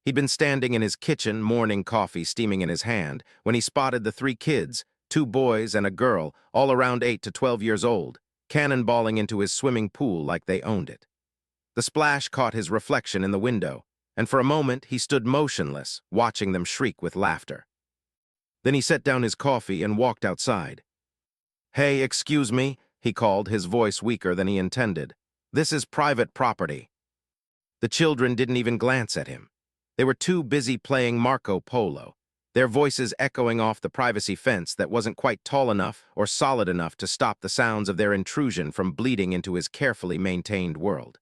He'd been standing in his kitchen, morning coffee steaming in his hand, when he spotted the three kids, two boys and a girl, all around 8 to 12 years old, cannonballing into his swimming pool like they owned it. The splash caught his reflection in the window, and for a moment he stood motionless, watching them shriek with laughter. Then he set down his coffee and walked outside. "Hey, excuse me," he called, his voice weaker than he intended. "This is private property." The children didn't even glance at him. They were too busy playing Marco Polo, their voices echoing off the privacy fence that wasn't quite tall enough or solid enough to stop the sounds of their intrusion from bleeding into his carefully maintained world.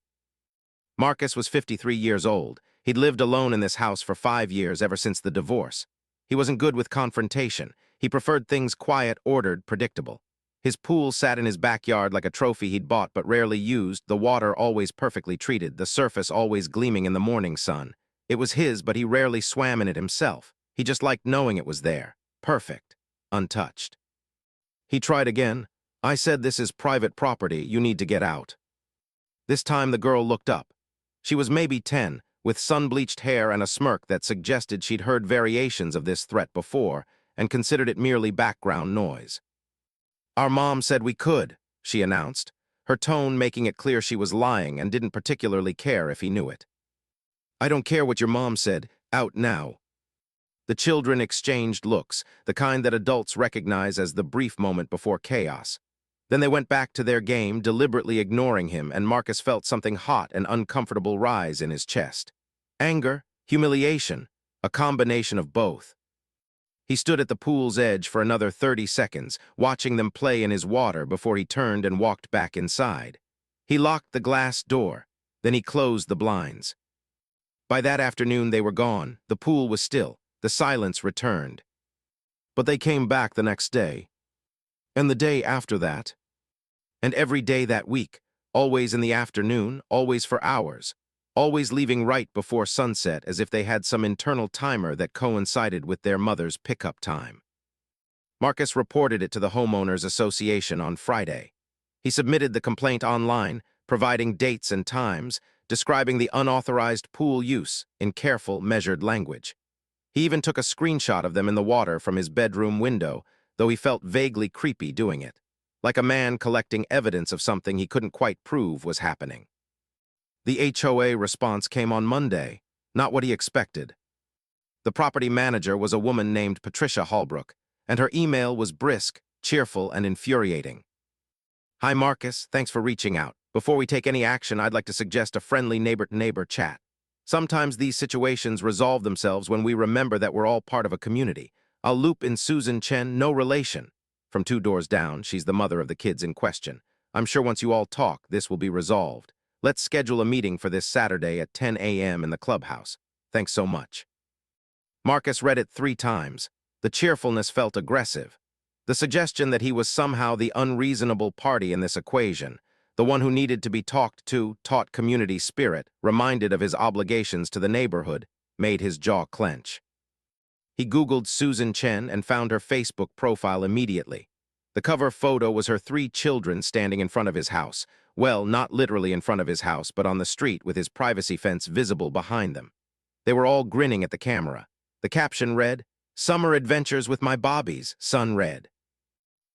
Marcus was 53 years old. He'd lived alone in this house for 5 years ever since the divorce. He wasn't good with confrontation. He preferred things quiet, ordered, predictable. His pool sat in his backyard like a trophy he'd bought but rarely used, the water always perfectly treated, the surface always gleaming in the morning sun. It was his, but he rarely swam in it himself. He just liked knowing it was there, perfect, untouched. He tried again. "I said this is private property, you need to get out." This time the girl looked up. She was maybe 10, with sun-bleached hair and a smirk that suggested she'd heard variations of this threat before and considered it merely background noise. "Our mom said we could," she announced, her tone making it clear she was lying and didn't particularly care if he knew it. "I don't care what your mom said. Out now." The children exchanged looks, the kind that adults recognize as the brief moment before chaos. Then they went back to their game, deliberately ignoring him, and Marcus felt something hot and uncomfortable rise in his chest. Anger, humiliation, a combination of both. He stood at the pool's edge for another 30 seconds, watching them play in his water before he turned and walked back inside. He locked the glass door, then he closed the blinds. By that afternoon they were gone, the pool was still, the silence returned. But they came back the next day, and the day after that, and every day that week, always in the afternoon, always for hours, always leaving right before sunset as if they had some internal timer that coincided with their mother's pickup time. Marcus reported it to the Homeowners Association on Friday. He submitted the complaint online, providing dates and times, describing the unauthorized pool use in careful, measured language. He even took a screenshot of them in the water from his bedroom window, though he felt vaguely creepy doing it, like a man collecting evidence of something he couldn't quite prove was happening. The HOA response came on Monday, not what he expected. The property manager was a woman named Patricia Holbrook, and her email was brisk, cheerful, and infuriating. "Hi Marcus, thanks for reaching out. Before we take any action, I'd like to suggest a friendly neighbor-to-neighbor chat. Sometimes these situations resolve themselves when we remember that we're all part of a community. I'll loop in Susan Chen, no relation. From 2 doors down, she's the mother of the kids in question. I'm sure once you all talk, this will be resolved. Let's schedule a meeting for this Saturday at 10 a.m. in the clubhouse. Thanks so much." Marcus read it 3 times. The cheerfulness felt aggressive. The suggestion that he was somehow the unreasonable party in this equation, the one who needed to be talked to, taught community spirit, reminded of his obligations to the neighborhood, made his jaw clench. He Googled Susan Chen and found her Facebook profile immediately. The cover photo was her 3 children standing in front of his house. Well, not literally in front of his house, but on the street with his privacy fence visible behind them. They were all grinning at the camera. The caption read, "Summer adventures with my bobbies," son read.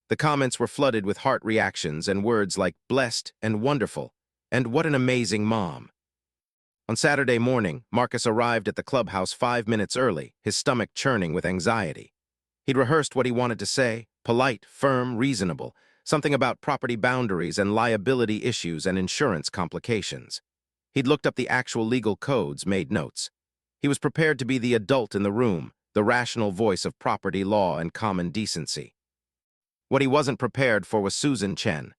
The comments were flooded with heart reactions and words like blessed and wonderful, and what an amazing mom. On Saturday morning, Marcus arrived at the clubhouse 5 minutes early, his stomach churning with anxiety. He'd rehearsed what he wanted to say, polite, firm, reasonable, something about property boundaries and liability issues and insurance complications. He'd looked up the actual legal codes, made notes. He was prepared to be the adult in the room, the rational voice of property law and common decency. What he wasn't prepared for was Susan Chen.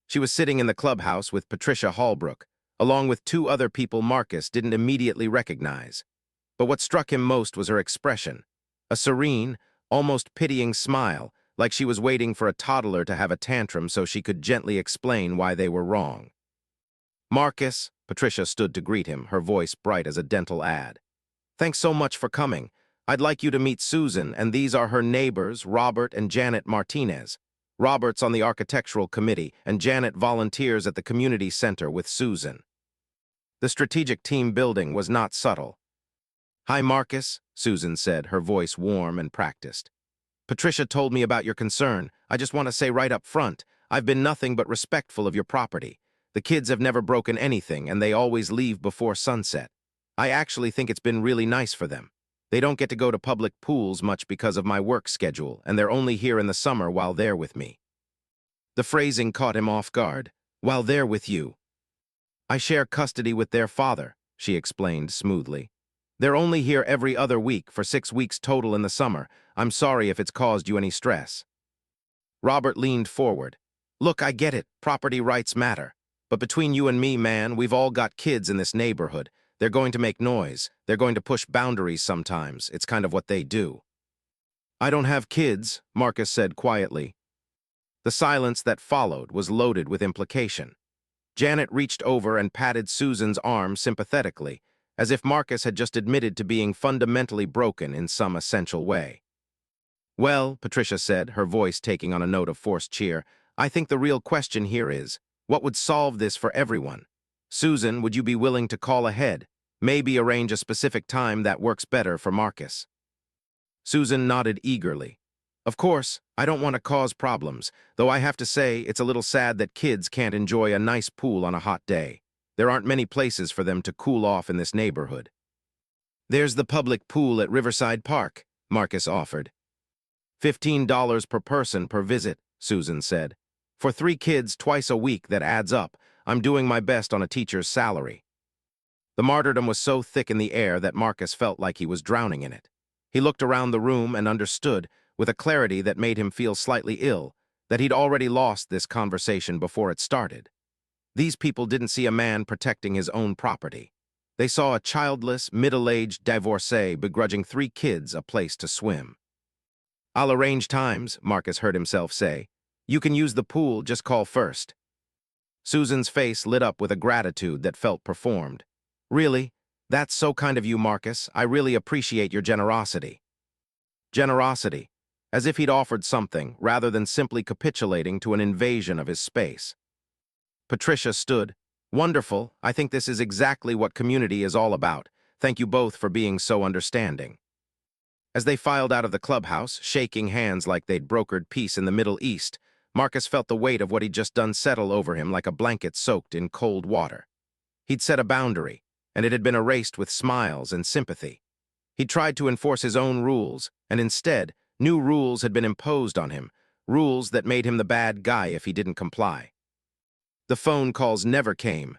She was sitting in the clubhouse with Patricia Holbrook, along with 2 other people Marcus didn't immediately recognize. But what struck him most was her expression, a serene, almost pitying smile, like she was waiting for a toddler to have a tantrum so she could gently explain why they were wrong. "Marcus," Patricia stood to greet him, her voice bright as a dental ad. "Thanks so much for coming. I'd like you to meet Susan, and these are her neighbors, Robert and Janet Martinez. Robert's on the architectural committee, and Janet volunteers at the community center with Susan." The strategic team building was not subtle. "Hi, Marcus," Susan said, her voice warm and practiced. "Patricia told me about your concern. I just want to say right up front, I've been nothing but respectful of your property. The kids have never broken anything, and they always leave before sunset. I actually think it's been really nice for them. They don't get to go to public pools much because of my work schedule, and they're only here in the summer while they're with me." The phrasing caught him off guard. "While they're with you." "I share custody with their father," she explained smoothly. "They're only here every other week for 6 weeks total in the summer. I'm sorry if it's caused you any stress." Robert leaned forward. "Look, I get it. Property rights matter. But between you and me, man, we've all got kids in this neighborhood. They're going to make noise. They're going to push boundaries sometimes. It's kind of what they do." "I don't have kids," Marcus said quietly. The silence that followed was loaded with implication. Janet reached over and patted Susan's arm sympathetically, as if Marcus had just admitted to being fundamentally broken in some essential way. "Well," Patricia said, her voice taking on a note of forced cheer, "I think the real question here is, what would solve this for everyone? Susan, would you be willing to call ahead? Maybe arrange a specific time that works better for Marcus?" Susan nodded eagerly. "Of course, I don't want to cause problems, though I have to say it's a little sad that kids can't enjoy a nice pool on a hot day. There aren't many places for them to cool off in this neighborhood." "There's the public pool at Riverside Park," Marcus offered. $15 per person per visit," Susan said. "For 3 kids twice a week, that adds up. I'm doing my best on a teacher's salary." The martyrdom was so thick in the air that Marcus felt like he was drowning in it. He looked around the room and understood, with a clarity that made him feel slightly ill, that he'd already lost this conversation before it started. These people didn't see a man protecting his own property. They saw a childless, middle-aged divorcee begrudging 3 kids a place to swim. "I'll arrange times," Marcus heard himself say. "You can use the pool, just call first." Susan's face lit up with a gratitude that felt performed. "Really? That's so kind of you, Marcus. I really appreciate your generosity." Generosity, as if he'd offered something, rather than simply capitulating to an invasion of his space. Patricia stood. "Wonderful. I think this is exactly what community is all about. Thank you both for being so understanding." As they filed out of the clubhouse, shaking hands like they'd brokered peace in the Middle East, Marcus felt the weight of what he'd just done settle over him like a blanket soaked in cold water. He'd set a boundary, and it had been erased with smiles and sympathy. He tried to enforce his own rules, and instead, new rules had been imposed on him, rules that made him the bad guy if he didn't comply. The phone calls never came.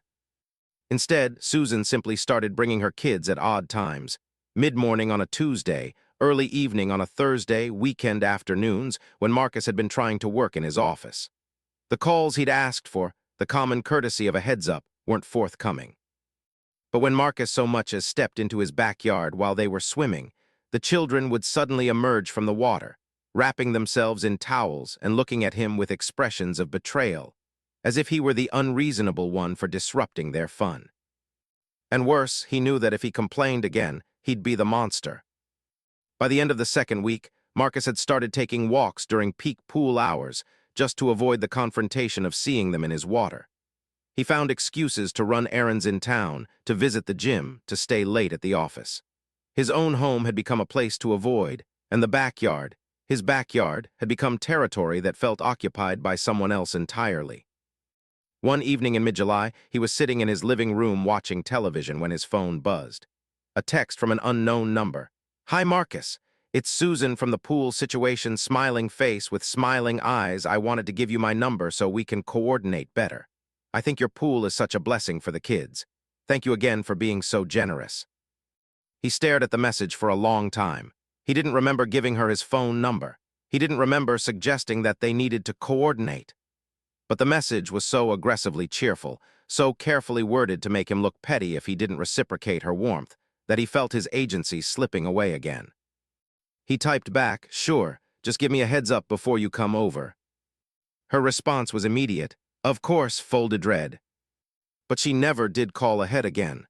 Instead, Susan simply started bringing her kids at odd times, mid-morning on a Tuesday, early evening on a Thursday, weekend afternoons, when Marcus had been trying to work in his office. The calls he'd asked for, the common courtesy of a heads-up, weren't forthcoming. But when Marcus so much as stepped into his backyard while they were swimming, the children would suddenly emerge from the water, wrapping themselves in towels and looking at him with expressions of betrayal, as if he were the unreasonable one for disrupting their fun. And worse, he knew that if he complained again, he'd be the monster. By the end of the second week, Marcus had started taking walks during peak pool hours, just to avoid the confrontation of seeing them in his water. He found excuses to run errands in town, to visit the gym, to stay late at the office. His own home had become a place to avoid, and his backyard, had become territory that felt occupied by someone else entirely. One evening in mid-July, he was sitting in his living room watching television when his phone buzzed. A text from an unknown number. "Hi, Marcus. It's Susan from the pool situation, smiling face with smiling eyes. I wanted to give you my number so we can coordinate better. I think your pool is such a blessing for the kids. Thank you again for being so generous." He stared at the message for a long time. He didn't remember giving her his phone number. He didn't remember suggesting that they needed to coordinate. But the message was so aggressively cheerful, so carefully worded to make him look petty if he didn't reciprocate her warmth, that he felt his agency slipping away again. He typed back, "Sure, just give me a heads up before you come over." Her response was immediate. "Of course, folded red." But she never did call ahead again.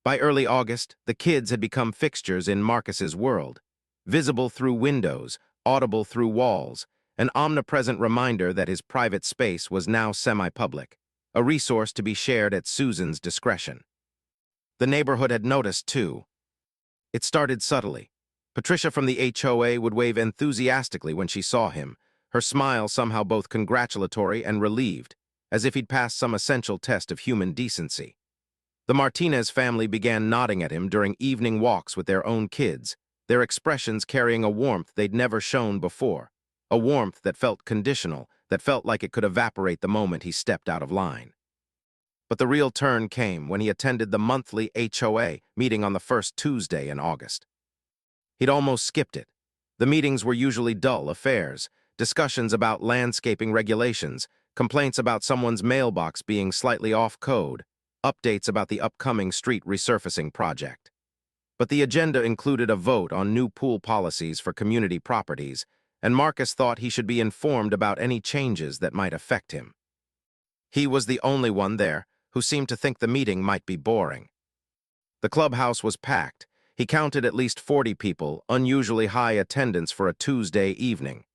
By early August, the kids had become fixtures in Marcus's world, visible through windows, audible through walls, an omnipresent reminder that his private space was now semi-public, a resource to be shared at Susan's discretion. The neighborhood had noticed, too. It started subtly. Patricia from the HOA would wave enthusiastically when she saw him, her smile somehow both congratulatory and relieved, as if he'd passed some essential test of human decency. The Martinez family began nodding at him during evening walks with their own kids, their expressions carrying a warmth they'd never shown before, a warmth that felt conditional, that felt like it could evaporate the moment he stepped out of line. But the real turn came when he attended the monthly HOA meeting on the first Tuesday in August. He'd almost skipped it. The meetings were usually dull affairs, discussions about landscaping regulations, complaints about someone's mailbox being slightly off code, updates about the upcoming street resurfacing project. But the agenda included a vote on new pool policies for community properties, and Marcus thought he should be informed about any changes that might affect him. He was the only one there who seemed to think the meeting might be boring. The clubhouse was packed. He counted at least 40 people, unusually high attendance for a Tuesday evening.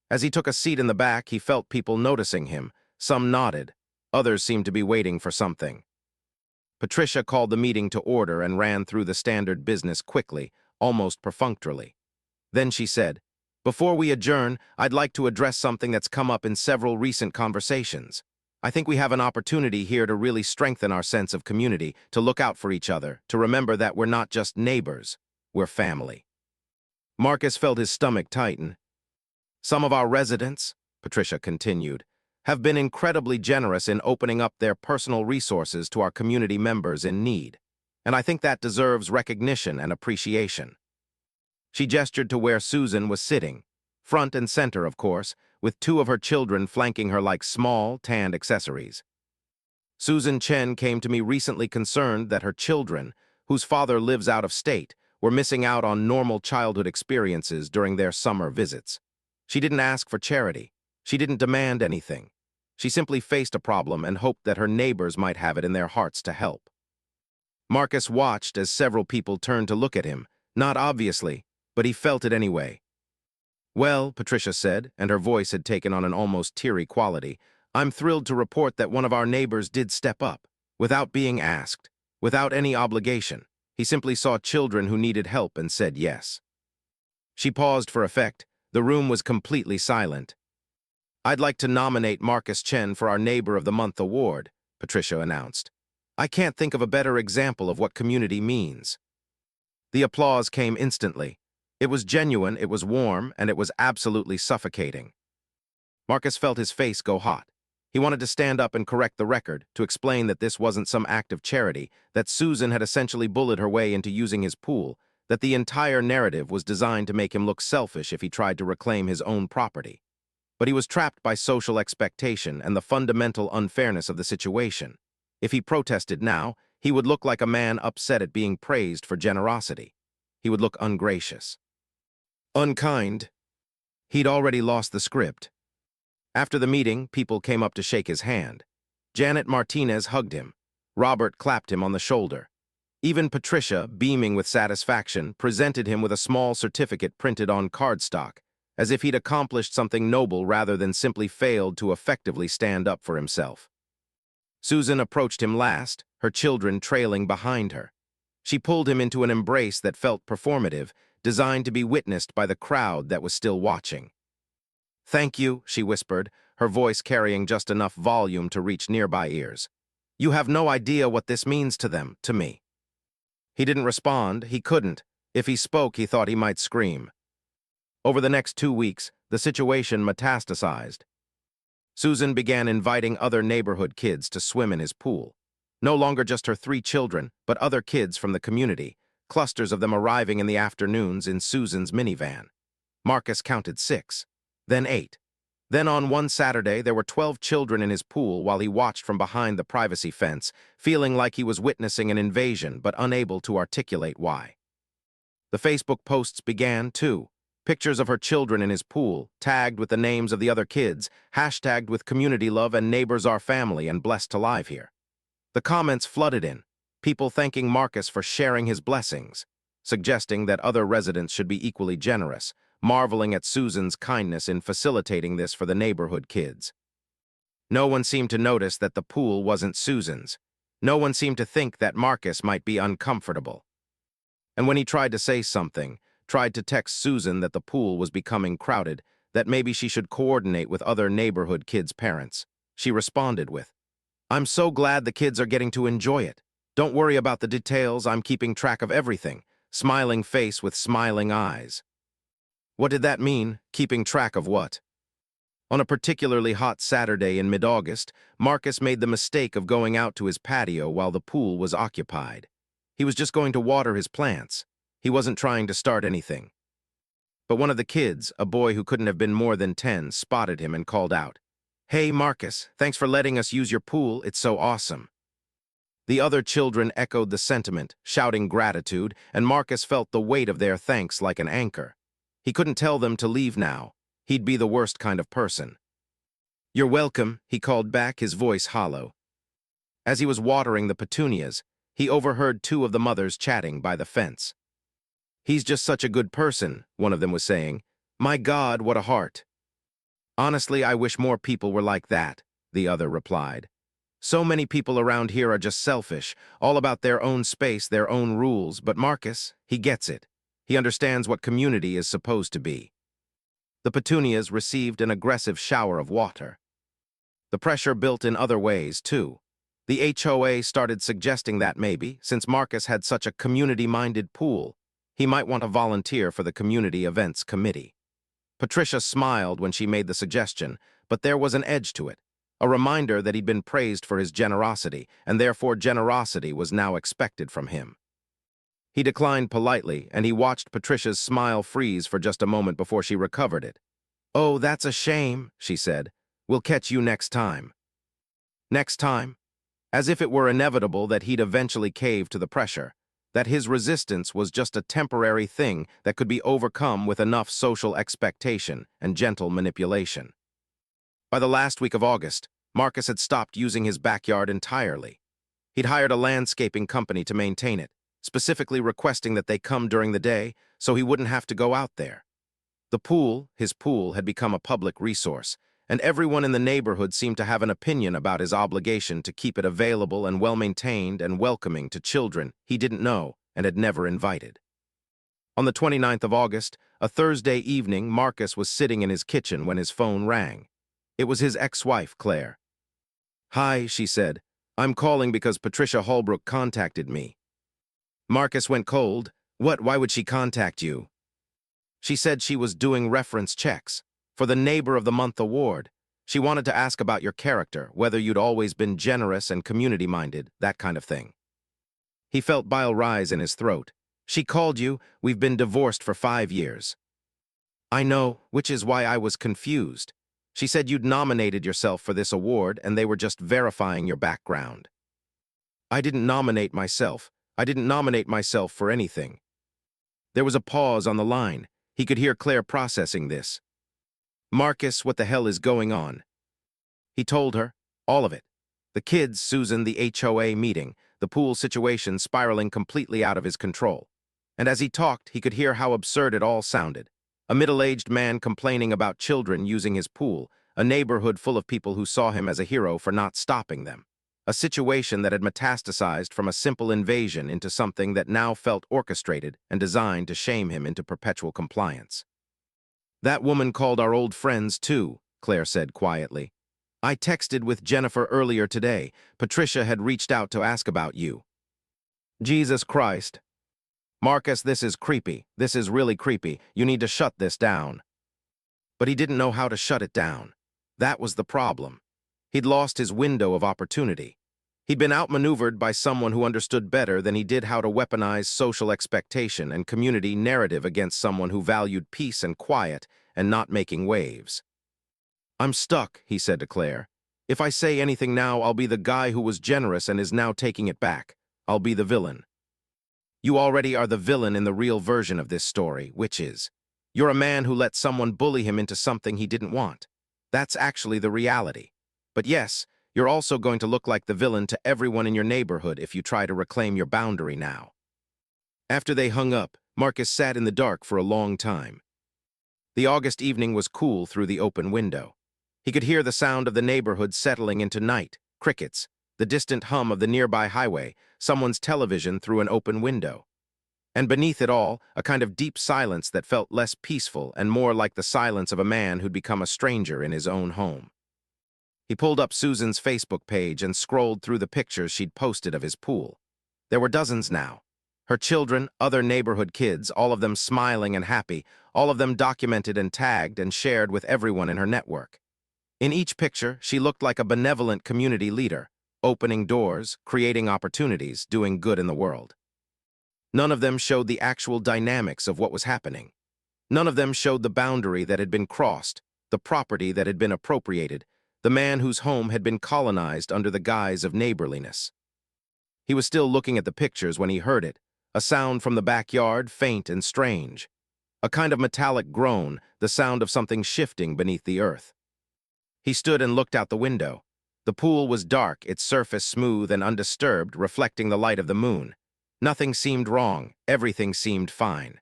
As he took a seat in the back, he felt people noticing him. Some nodded. Others seemed to be waiting for something. Patricia called the meeting to order and ran through the standard business quickly, almost perfunctorily. Then she said, "Before we adjourn, I'd like to address something that's come up in several recent conversations. I think we have an opportunity here to really strengthen our sense of community, to look out for each other, to remember that we're not just neighbors, we're family." Marcus felt his stomach tighten. "Some of our residents," Patricia continued, "have been incredibly generous in opening up their personal resources to our community members in need, and I think that deserves recognition and appreciation." She gestured to where Susan was sitting, front and center, of course, with two of her children flanking her like small, tanned accessories. "Susan Chen came to me recently concerned that her children, whose father lives out of state, were missing out on normal childhood experiences during their summer visits. She didn't ask for charity. She didn't demand anything. She simply faced a problem and hoped that her neighbors might have it in their hearts to help." Marcus watched as several people turned to look at him, not obviously, but he felt it anyway. "Well," Patricia said, and her voice had taken on an almost teary quality, "I'm thrilled to report that one of our neighbors did step up, without being asked, without any obligation. He simply saw children who needed help and said yes." She paused for effect. The room was completely silent. "I'd like to nominate Marcus Chen for our Neighbor of the Month award," Patricia announced. "I can't think of a better example of what community means." The applause came instantly. It was genuine, it was warm, and it was absolutely suffocating. Marcus felt his face go hot. He wanted to stand up and correct the record, to explain that this wasn't some act of charity, that Susan had essentially bullied her way into using his pool, that the entire narrative was designed to make him look selfish if he tried to reclaim his own property. But he was trapped by social expectation and the fundamental unfairness of the situation. If he protested now, he would look like a man upset at being praised for generosity. He would look ungracious. Unkind. He'd already lost the script. After the meeting, people came up to shake his hand. Janet Martinez hugged him. Robert clapped him on the shoulder. Even Patricia, beaming with satisfaction, presented him with a small certificate printed on cardstock, as if he'd accomplished something noble rather than simply failed to effectively stand up for himself. Susan approached him last, her children trailing behind her. She pulled him into an embrace that felt performative, designed to be witnessed by the crowd that was still watching. "Thank you," she whispered, her voice carrying just enough volume to reach nearby ears. "You have no idea what this means to them, to me." He didn't respond. He couldn't. If he spoke, he thought he might scream. Over the next 2 weeks, the situation metastasized. Susan began inviting other neighborhood kids to swim in his pool. No longer just her 3 children, but other kids from the community, clusters of them arriving in the afternoons in Susan's minivan. Marcus counted 6, then 8. Then on one Saturday, there were 12 children in his pool while he watched from behind the privacy fence, feeling like he was witnessing an invasion but unable to articulate why. The Facebook posts began, too. Pictures of her children in his pool, tagged with the names of the other kids, hashtagged with community love and neighbors our family and blessed to live here. The comments flooded in, people thanking Marcus for sharing his blessings, suggesting that other residents should be equally generous, marveling at Susan's kindness in facilitating this for the neighborhood kids. No one seemed to notice that the pool wasn't Susan's. No one seemed to think that Marcus might be uncomfortable. And when he tried to say something, tried to text Susan that the pool was becoming crowded, that maybe she should coordinate with other neighborhood kids' parents, she responded with, "I'm so glad the kids are getting to enjoy it. Don't worry about the details, I'm keeping track of everything." Smiling face with smiling eyes. What did that mean? Keeping track of what? On a particularly hot Saturday in mid-August, Marcus made the mistake of going out to his patio while the pool was occupied. He was just going to water his plants. He wasn't trying to start anything. But one of the kids, a boy who couldn't have been more than 10, spotted him and called out, "Hey, Marcus, thanks for letting us use your pool, it's so awesome." The other children echoed the sentiment, shouting gratitude, and Marcus felt the weight of their thanks like an anchor. He couldn't tell them to leave now. He'd be the worst kind of person. "You're welcome," he called back, his voice hollow. As he was watering the petunias, he overheard two of the mothers chatting by the fence. "He's just such a good person," one of them was saying. "My God, what a heart." "Honestly, I wish more people were like that," the other replied. "So many people around here are just selfish, all about their own space, their own rules, but Marcus, he gets it. He understands what community is supposed to be." The petunias received an aggressive shower of water. The pressure built in other ways, too. The HOA started suggesting that maybe, since Marcus had such a community-minded pool, he might want to volunteer for the community events committee. Patricia smiled when she made the suggestion, but there was an edge to it. A reminder that he'd been praised for his generosity, and therefore generosity was now expected from him. He declined politely, and he watched Patricia's smile freeze for just a moment before she recovered it. "Oh, that's a shame," she said. "We'll catch you next time." Next time? As if it were inevitable that he'd eventually cave to the pressure, that his resistance was just a temporary thing that could be overcome with enough social expectation and gentle manipulation. By the last week of August, Marcus had stopped using his backyard entirely. He'd hired a landscaping company to maintain it, specifically requesting that they come during the day so he wouldn't have to go out there. The pool, his pool, had become a public resource, and everyone in the neighborhood seemed to have an opinion about his obligation to keep it available and well-maintained and welcoming to children he didn't know and had never invited. On the 29th of August, a Thursday evening, Marcus was sitting in his kitchen when his phone rang. It was his ex-wife, Claire. "Hi," she said. "I'm calling because Patricia Holbrook contacted me." Marcus went cold. "What? Why would she contact you?" "She said she was doing reference checks for the Neighbor of the Month award. She wanted to ask about your character, whether you'd always been generous and community-minded, that kind of thing." He felt bile rise in his throat. "She called you. We've been divorced for 5 years." "I know, which is why I was confused. She said you'd nominated yourself for this award and they were just verifying your background." "I didn't nominate myself. I didn't nominate myself for anything." There was a pause on the line. He could hear Claire processing this. "Marcus, what the hell is going on?" He told her, all of it. The kids, Susan, the HOA meeting, the pool situation spiraling completely out of his control. And as he talked, he could hear how absurd it all sounded. A middle-aged man complaining about children using his pool, a neighborhood full of people who saw him as a hero for not stopping them. A situation that had metastasized from a simple invasion into something that now felt orchestrated and designed to shame him into perpetual compliance. "That woman called our old friends, too," Claire said quietly. "I texted with Jennifer earlier today. Patricia had reached out to ask about you." Jesus Christ. "Marcus, this is creepy. This is really creepy. You need to shut this down." But he didn't know how to shut it down. That was the problem. He'd lost his window of opportunity. He'd been outmaneuvered by someone who understood better than he did how to weaponize social expectation and community narrative against someone who valued peace and quiet and not making waves. "I'm stuck," he said to Claire. "If I say anything now, I'll be the guy who was generous and is now taking it back. I'll be the villain." "You already are the villain in the real version of this story, which is, you're a man who let someone bully him into something he didn't want. That's actually the reality. But yes, you're also going to look like the villain to everyone in your neighborhood if you try to reclaim your boundary now." After they hung up, Marcus sat in the dark for a long time. The August evening was cool through the open window. He could hear the sound of the neighborhood settling into night, crickets, the distant hum of the nearby highway, someone's television through an open window. And beneath it all, a kind of deep silence that felt less peaceful and more like the silence of a man who'd become a stranger in his own home. He pulled up Susan's Facebook page and scrolled through the pictures she'd posted of his pool. There were dozens now. Her children, other neighborhood kids, all of them smiling and happy, all of them documented and tagged and shared with everyone in her network. In each picture, she looked like a benevolent community leader, opening doors, creating opportunities, doing good in the world. None of them showed the actual dynamics of what was happening. None of them showed the boundary that had been crossed, the property that had been appropriated, the man whose home had been colonized under the guise of neighborliness. He was still looking at the pictures when he heard it, a sound from the backyard, faint and strange. A kind of metallic groan, the sound of something shifting beneath the earth. He stood and looked out the window. The pool was dark, its surface smooth and undisturbed, reflecting the light of the moon. Nothing seemed wrong, everything seemed fine.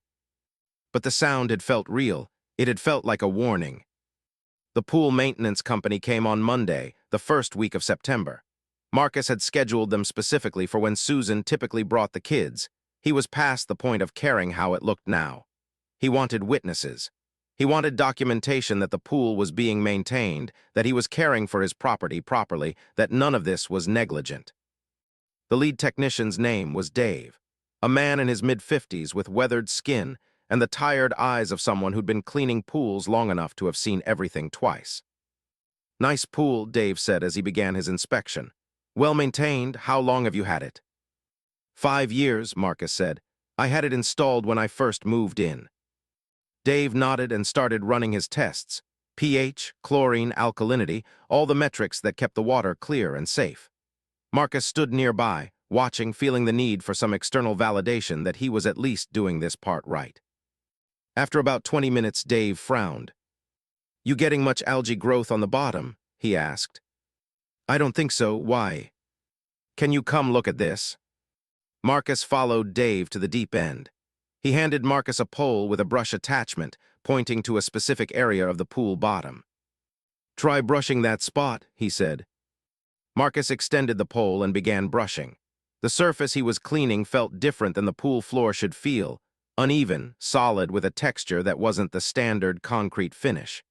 But the sound had felt real, it had felt like a warning. The pool maintenance company came on Monday, the first week of September. Marcus had scheduled them specifically for when Susan typically brought the kids. He was past the point of caring how it looked now. He wanted witnesses. He wanted documentation that the pool was being maintained, that he was caring for his property properly, that none of this was negligent. The lead technician's name was Dave, a man in his mid-50s with weathered skin and the tired eyes of someone who'd been cleaning pools long enough to have seen everything twice. "Nice pool," Dave said as he began his inspection. "Well-maintained. How long have you had it?" 5 years, Marcus said. "I had it installed when I first moved in." Dave nodded and started running his tests. pH, chlorine, alkalinity, all the metrics that kept the water clear and safe. Marcus stood nearby, watching, feeling the need for some external validation that he was at least doing this part right. After about 20 minutes, Dave frowned. "You getting much algae growth on the bottom?" he asked. "I don't think so. Why?" "Can you come look at this?" Marcus followed Dave to the deep end. He handed Marcus a pole with a brush attachment, pointing to a specific area of the pool bottom. "Try brushing that spot," he said. Marcus extended the pole and began brushing. The surface he was cleaning felt different than the pool floor should feel, uneven, solid with a texture that wasn't the standard concrete finish.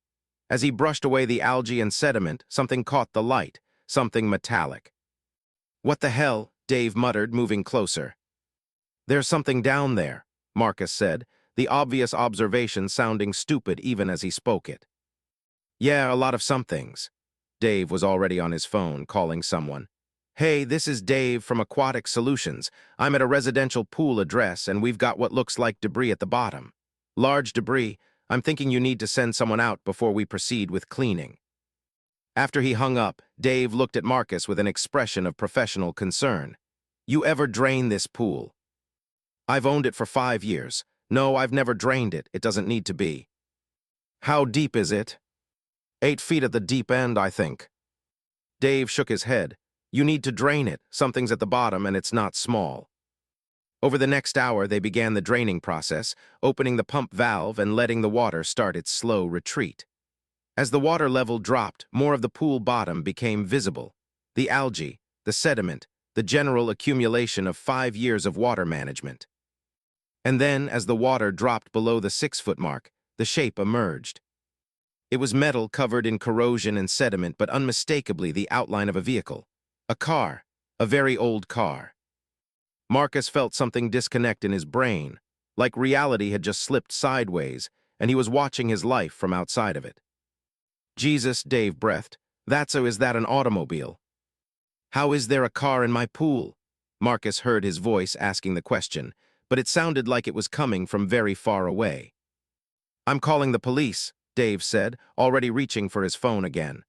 As he brushed away the algae and sediment, something caught the light, something metallic. "What the hell?" Dave muttered, moving closer. "There's something down there," Marcus said, the obvious observation sounding stupid even as he spoke it. "Yeah, a lot of somethings." Dave was already on his phone, calling someone. "Hey, this is Dave from Aquatic Solutions. I'm at a residential pool address, and we've got what looks like debris at the bottom. Large debris. I'm thinking you need to send someone out before we proceed with cleaning." After he hung up, Dave looked at Marcus with an expression of professional concern. "You ever drain this pool?" "I've owned it for 5 years. No, I've never drained it. It doesn't need to be." "How deep is it?" 8 feet at the deep end, I think." Dave shook his head. "You need to drain it. Something's at the bottom and it's not small." Over the next hour, they began the draining process, opening the pump valve and letting the water start its slow retreat. As the water level dropped, more of the pool bottom became visible. The algae, the sediment, the general accumulation of 5 years of water management. And then, as the water dropped below the 6-foot mark, the shape emerged. It was metal covered in corrosion and sediment, but unmistakably the outline of a vehicle. A car, a very old car. Marcus felt something disconnect in his brain, like reality had just slipped sideways, and he was watching his life from outside of it. "Jesus," Dave breathed. Is that an automobile?" "How is there a car in my pool?" Marcus heard his voice asking the question, but it sounded like it was coming from very far away. "I'm calling the police," Dave said, already reaching for his phone again.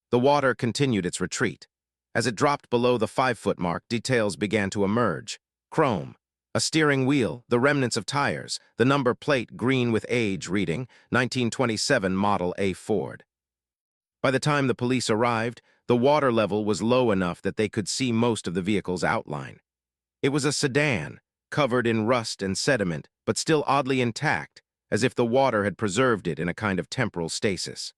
The water continued its retreat. As it dropped below the 5-foot mark, details began to emerge. Chrome, a steering wheel, the remnants of tires, the number plate green with age reading, 1927 Model A Ford. By the time the police arrived, the water level was low enough that they could see most of the vehicle's outline. It was a sedan, covered in rust and sediment, but still oddly intact, as if the water had preserved it in a kind of temporal stasis.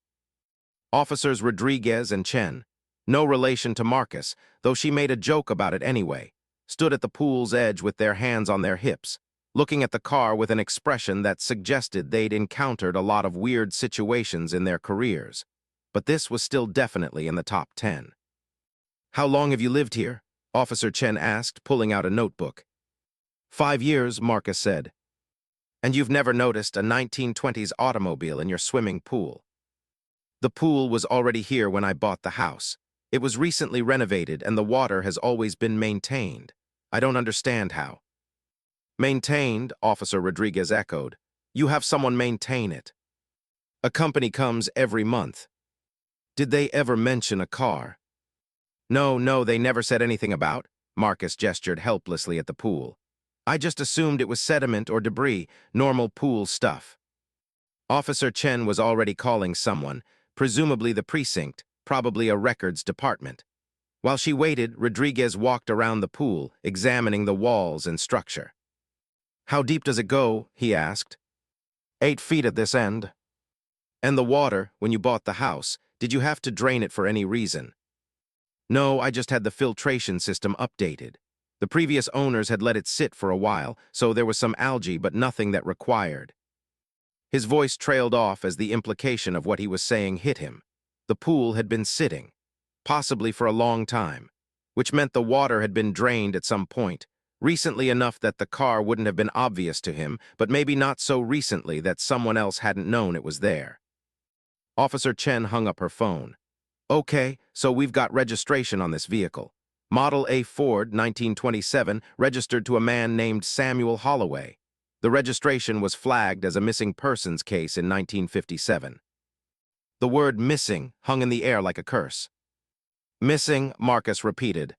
Officers Rodriguez and Chen, no relation to Marcus, though she made a joke about it anyway, stood at the pool's edge with their hands on their hips, looking at the car with an expression that suggested they'd encountered a lot of weird situations in their careers. But this was still definitely in the top 10. "How long have you lived here?" Officer Chen asked, pulling out a notebook. "5 years," Marcus said. "And you've never noticed a 1920s automobile in your swimming pool?" "The pool was already here when I bought the house. It was recently renovated and the water has always been maintained. I don't understand how." "Maintained," Officer Rodriguez echoed. "You have someone maintain it. A company comes every month." "Did they ever mention a car?" No, they never said anything about." Marcus gestured helplessly at the pool. "I just assumed it was sediment or debris, normal pool stuff." Officer Chen was already calling someone, presumably the precinct, probably a records department. While she waited, Rodriguez walked around the pool, examining the walls and structure. "How deep does it go?" he asked. 8 feet at this end." "And the water, when you bought the house, did you have to drain it for any reason?" "No, I just had the filtration system updated. The previous owners had let it sit for a while, so there was some algae but nothing that required." His voice trailed off as the implication of what he was saying hit him. The pool had been sitting, possibly for a long time, which meant the water had been drained at some point, recently enough that the car wouldn't have been obvious to him, but maybe not so recently that someone else hadn't known it was there. Officer Chen hung up her phone. "Okay, so we've got registration on this vehicle. Model A Ford, 1927, registered to a man named Samuel Holloway. The registration was flagged as a missing persons case in 1957. The word missing hung in the air like a curse. "Missing," Marcus repeated.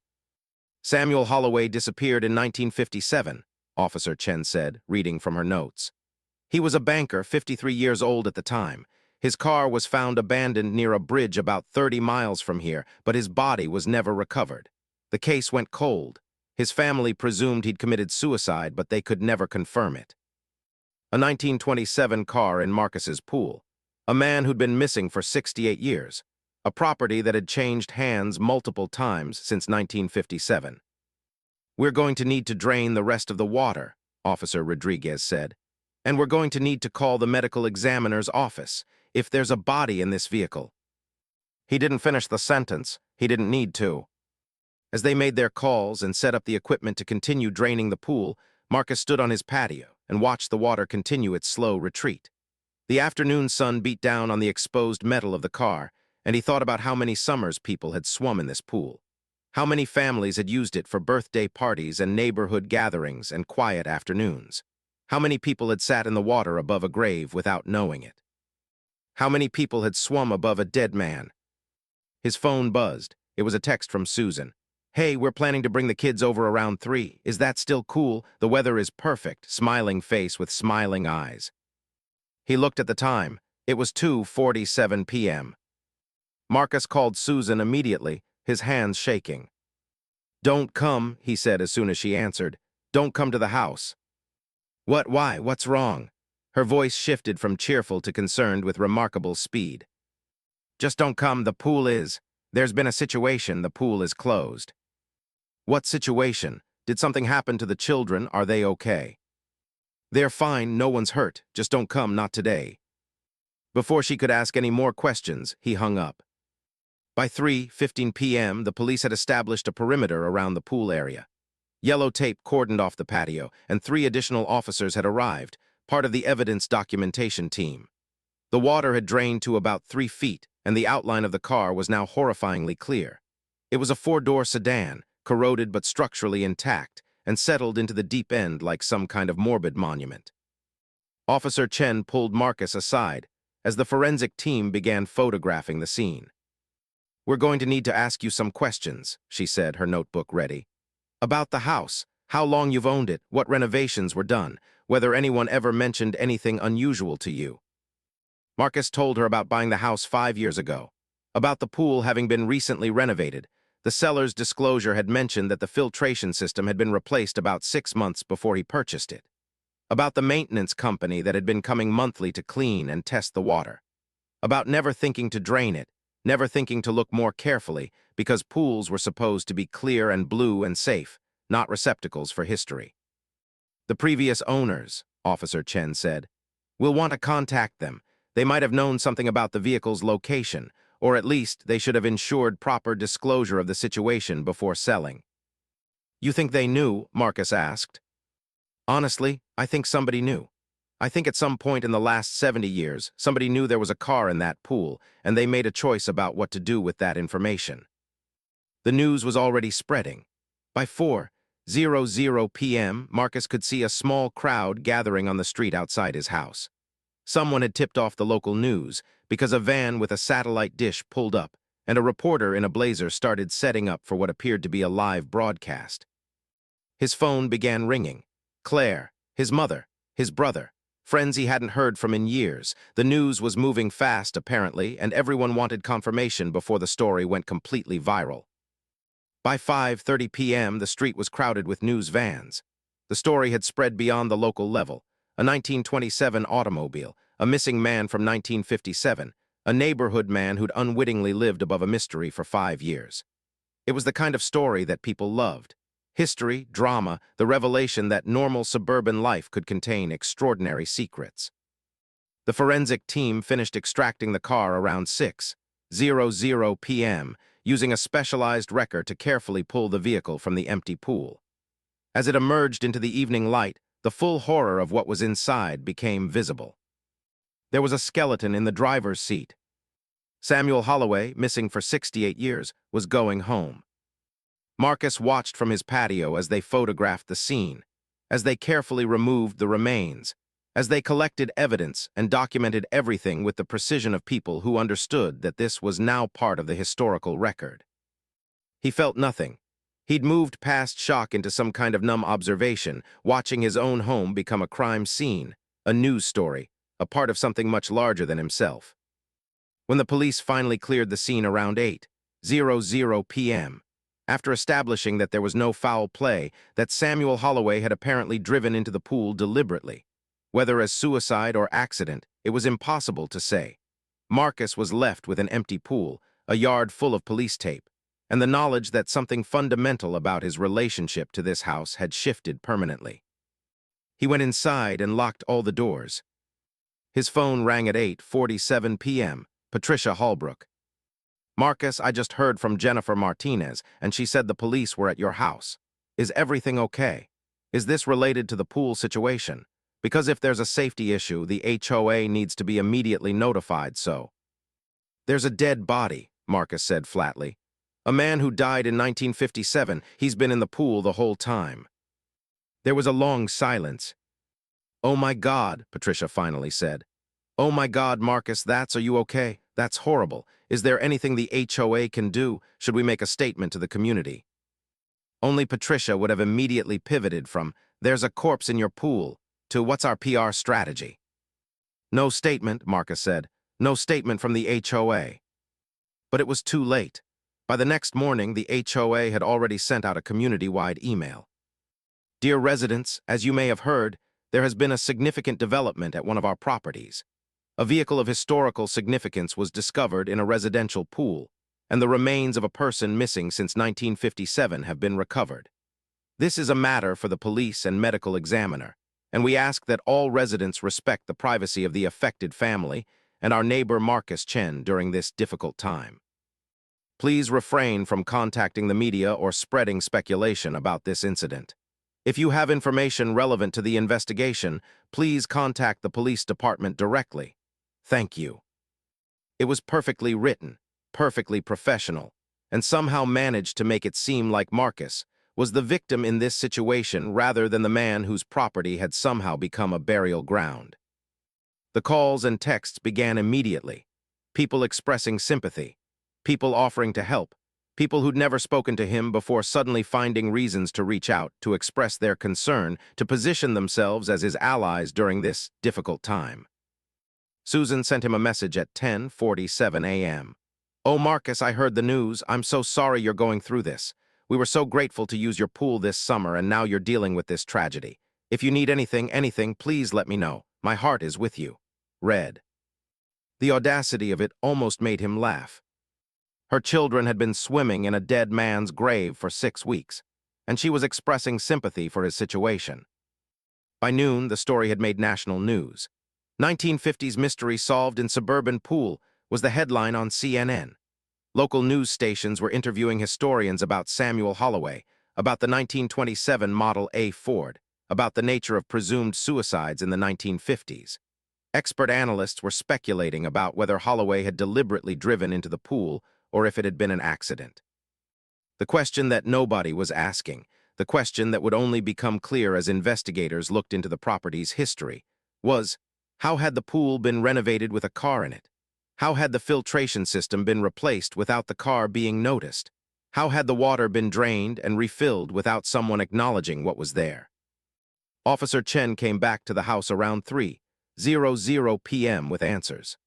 "Samuel Holloway disappeared in 1957, Officer Chen said, reading from her notes. "He was a banker, 53 years old at the time. His car was found abandoned near a bridge about 30 miles from here, but his body was never recovered. The case went cold. His family presumed he'd committed suicide, but they could never confirm it." A 1927 car in Marcus's pool. A man who'd been missing for 68 years. A property that had changed hands multiple times since 1957. "We're going to need to drain the rest of the water," Officer Rodriguez said. "And we're going to need to call the medical examiner's office if there's a body in this vehicle." He didn't finish the sentence. He didn't need to. As they made their calls and set up the equipment to continue draining the pool, Marcus stood on his patio and watched the water continue its slow retreat. The afternoon sun beat down on the exposed metal of the car, and he thought about how many summers people had swum in this pool. How many families had used it for birthday parties and neighborhood gatherings and quiet afternoons. How many people had sat in the water above a grave without knowing it. How many people had swum above a dead man. His phone buzzed. It was a text from Susan. "Hey, we're planning to bring the kids over around 3. Is that still cool? The weather is perfect." Smiling face with smiling eyes. He looked at the time. It was 2:47 p.m. Marcus called Susan immediately, his hands shaking. "Don't come," he said as soon as she answered. "Don't come to the house." "What? Why? What's wrong?" Her voice shifted from cheerful to concerned with remarkable speed. "Just don't come, the pool is. There's been a situation, the pool is closed." "What situation? Did something happen to the children? Are they okay?" "They're fine, no one's hurt. Just don't come, not today." Before she could ask any more questions, he hung up. By 3:15 p.m., the police had established a perimeter around the pool area. Yellow tape cordoned off the patio, and 3 additional officers had arrived, part of the evidence documentation team. The water had drained to about 3 feet, and the outline of the car was now horrifyingly clear. It was a 4-door sedan, corroded but structurally intact, and settled into the deep end like some kind of morbid monument. Officer Chen pulled Marcus aside as the forensic team began photographing the scene. "We're going to need to ask you some questions," she said, her notebook ready. "About the house, how long you've owned it, what renovations were done, whether anyone ever mentioned anything unusual to you." Marcus told her about buying the house 5 years ago, about the pool having been recently renovated. The seller's disclosure had mentioned that the filtration system had been replaced about 6 months before he purchased it, about the maintenance company that had been coming monthly to clean and test the water, about never thinking to drain it, never thinking to look more carefully because pools were supposed to be clear and blue and safe, not receptacles for history. The previous owners, Officer Chen said. We'll want to contact them. They might have known something about the vehicle's location, or at least they should have ensured proper disclosure of the situation before selling. You think they knew? Marcus asked. Honestly, I think somebody knew. I think at some point in the last 70 years, somebody knew there was a car in that pool, and they made a choice about what to do with that information. The news was already spreading. By 4:00 p.m., Marcus could see a small crowd gathering on the street outside his house. Someone had tipped off the local news because a van with a satellite dish pulled up, and a reporter in a blazer started setting up for what appeared to be a live broadcast. His phone began ringing. Claire, his mother, his brother, friends he hadn't heard from in years. The news was moving fast, apparently, and everyone wanted confirmation before the story went completely viral. By 5:30 p.m., the street was crowded with news vans. The story had spread beyond the local level. A 1927 automobile, a missing man from 1957, a neighborhood man who'd unwittingly lived above a mystery for 5 years. It was the kind of story that people loved. History, drama, the revelation that normal suburban life could contain extraordinary secrets. The forensic team finished extracting the car around 6:00 p.m., using a specialized wrecker to carefully pull the vehicle from the empty pool. As it emerged into the evening light, the full horror of what was inside became visible. There was a skeleton in the driver's seat. Samuel Holloway, missing for 68 years, was going home. Marcus watched from his patio as they photographed the scene, as they carefully removed the remains, as they collected evidence and documented everything with the precision of people who understood that this was now part of the historical record. He felt nothing. He'd moved past shock into some kind of numb observation, watching his own home become a crime scene, a news story, a part of something much larger than himself. When the police finally cleared the scene around 8:00 p.m., after establishing that there was no foul play, that Samuel Holloway had apparently driven into the pool deliberately. Whether as suicide or accident, it was impossible to say. Marcus was left with an empty pool, a yard full of police tape, and the knowledge that something fundamental about his relationship to this house had shifted permanently. He went inside and locked all the doors. His phone rang at 8:47 p.m., Patricia Hallbrook. Marcus, I just heard from Jennifer Martinez, and she said the police were at your house. Is everything okay? Is this related to the pool situation? Because if there's a safety issue, the HOA needs to be immediately notified, so. There's a dead body, Marcus said flatly. A man who died in 1957. He's been in the pool the whole time. There was a long silence. Oh my God, Patricia finally said. Oh my God, Marcus, are you okay? That's horrible. Is there anything the HOA can do? Should we make a statement to the community? Only Patricia would have immediately pivoted from, there's a corpse in your pool, to what's our PR strategy? No statement, Marcus said. No statement from the HOA. But it was too late. By the next morning, the HOA had already sent out a community-wide email. Dear residents, as you may have heard, there has been a significant development at one of our properties. A vehicle of historical significance was discovered in a residential pool, and the remains of a person missing since 1957 have been recovered. This is a matter for the police and medical examiner, and we ask that all residents respect the privacy of the affected family and our neighbor Marcus Chen during this difficult time. Please refrain from contacting the media or spreading speculation about this incident. If you have information relevant to the investigation, please contact the police department directly. Thank you. It was perfectly written, perfectly professional, and somehow managed to make it seem like Marcus was the victim in this situation rather than the man whose property had somehow become a burial ground. The calls and texts began immediately, people expressing sympathy, people offering to help, people who'd never spoken to him before suddenly finding reasons to reach out, to express their concern, to position themselves as his allies during this difficult time. Susan sent him a message at 10:47 a.m. Oh, Marcus, I heard the news. I'm so sorry you're going through this. We were so grateful to use your pool this summer, and now you're dealing with this tragedy. If you need anything, please let me know. My heart is with you. Read. The audacity of it almost made him laugh. Her children had been swimming in a dead man's grave for 6 weeks, and she was expressing sympathy for his situation. By noon, the story had made national news. 1950s mystery solved in suburban pool was the headline on CNN. Local news stations were interviewing historians about Samuel Holloway, about the 1927 Model A Ford, about the nature of presumed suicides in the 1950s. Expert analysts were speculating about whether Holloway had deliberately driven into the pool or if it had been an accident. The question that nobody was asking, the question that would only become clear as investigators looked into the property's history, was, how had the pool been renovated with a car in it? How had the filtration system been replaced without the car being noticed? How had the water been drained and refilled without someone acknowledging what was there? Officer Chen came back to the house around 3:00 p.m. with answers.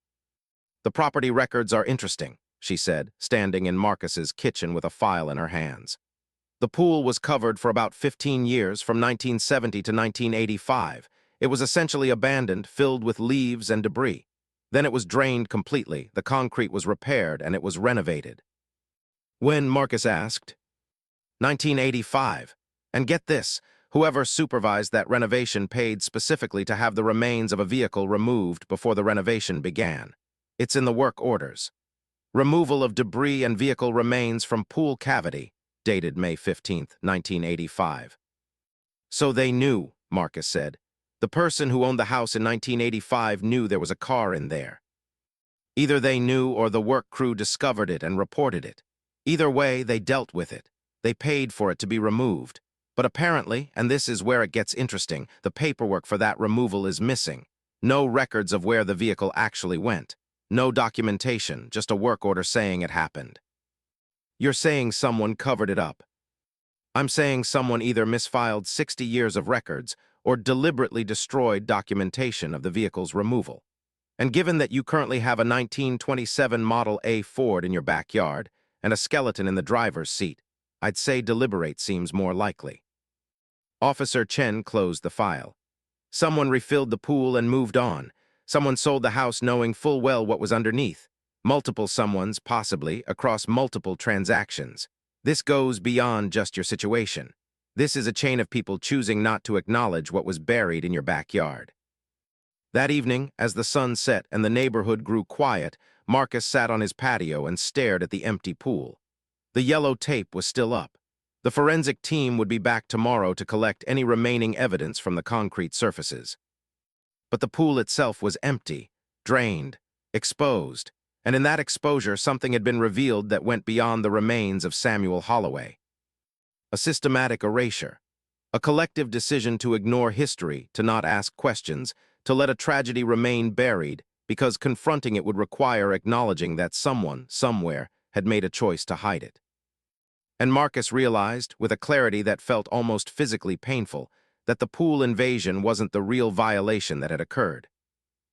"The property records are interesting," she said, standing in Marcus's kitchen with a file in her hands. "The pool was covered for about 15 years, from 1970 to 1985. It was essentially abandoned, filled with leaves and debris. Then it was drained completely, the concrete was repaired, and it was renovated." When, Marcus asked. 1985. And get this, whoever supervised that renovation paid specifically to have the remains of a vehicle removed before the renovation began. It's in the work orders. Removal of debris and vehicle remains from pool cavity, dated May 15, 1985. "So they knew," Marcus said. "The person who owned the house in 1985 knew there was a car in there. Either they knew or the work crew discovered it and reported it. Either way, they dealt with it. They paid for it to be removed. But apparently, and this is where it gets interesting, the paperwork for that removal is missing. No records of where the vehicle actually went. No documentation, just a work order saying it happened." "You're saying someone covered it up?" "I'm saying someone either misfiled 60 years of records or deliberately destroyed documentation of the vehicle's removal. And given that you currently have a 1927 Model A Ford in your backyard and a skeleton in the driver's seat, I'd say deliberate seems more likely." Officer Chen closed the file. "Someone refilled the pool and moved on. Someone sold the house knowing full well what was underneath. Multiple someones, possibly, across multiple transactions. This goes beyond just your situation. This is a chain of people choosing not to acknowledge what was buried in your backyard." That evening, as the sun set and the neighborhood grew quiet, Marcus sat on his patio and stared at the empty pool. The yellow tape was still up. The forensic team would be back tomorrow to collect any remaining evidence from the concrete surfaces. But the pool itself was empty, drained, exposed, and in that exposure something had been revealed that went beyond the remains of Samuel Holloway. A systematic erasure. A collective decision to ignore history, to not ask questions, to let a tragedy remain buried, because confronting it would require acknowledging that someone, somewhere, had made a choice to hide it. And Marcus realized, with a clarity that felt almost physically painful, that the pool invasion wasn't the real violation that had occurred.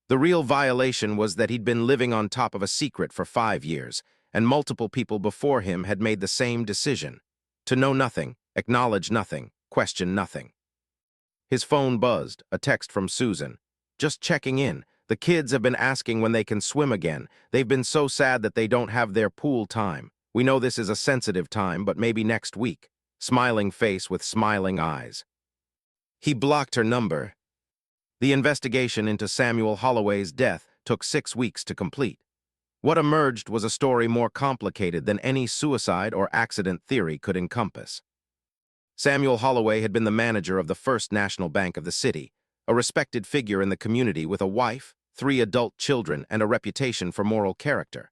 The real violation was that he'd been living on top of a secret for 5 years, and multiple people before him had made the same decision: to know nothing, acknowledge nothing, question nothing. His phone buzzed, a text from Susan. "Just checking in. The kids have been asking when they can swim again. They've been so sad that they don't have their pool time. We know this is a sensitive time, but maybe next week." Smiling face with smiling eyes. He blocked her number. The investigation into Samuel Holloway's death took 6 weeks to complete. What emerged was a story more complicated than any suicide or accident theory could encompass. Samuel Holloway had been the manager of the First National Bank of the city, a respected figure in the community with a wife, 3 adult children, and a reputation for moral character.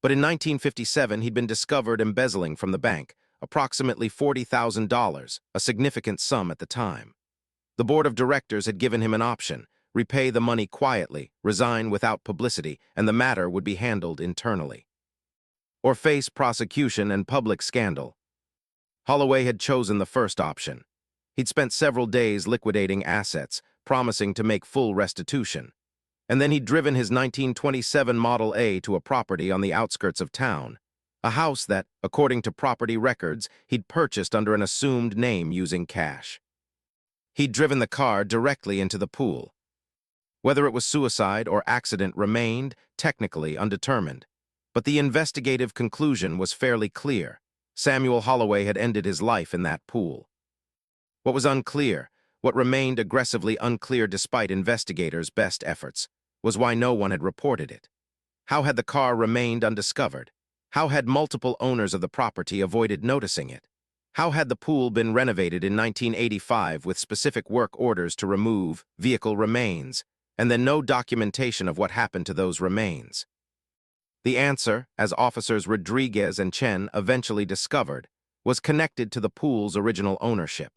But in 1957, he'd been discovered embezzling from the bank, approximately $40,000, a significant sum at the time. The board of directors had given him an option: repay the money quietly, resign without publicity, and the matter would be handled internally. Or face prosecution and public scandal. Holloway had chosen the first option. He'd spent several days liquidating assets, promising to make full restitution. And then he'd driven his 1927 Model A to a property on the outskirts of town, a house that, according to property records, he'd purchased under an assumed name using cash. He'd driven the car directly into the pool. Whether it was suicide or accident remained, technically, undetermined. But the investigative conclusion was fairly clear. Samuel Holloway had ended his life in that pool. What was unclear What remained aggressively unclear despite investigators' best efforts was why no one had reported it. How had the car remained undiscovered? How had multiple owners of the property avoided noticing it? How had the pool been renovated in 1985 with specific work orders to remove vehicle remains, and then no documentation of what happened to those remains? The answer, as officers Rodriguez and Chen eventually discovered, was connected to the pool's original ownership.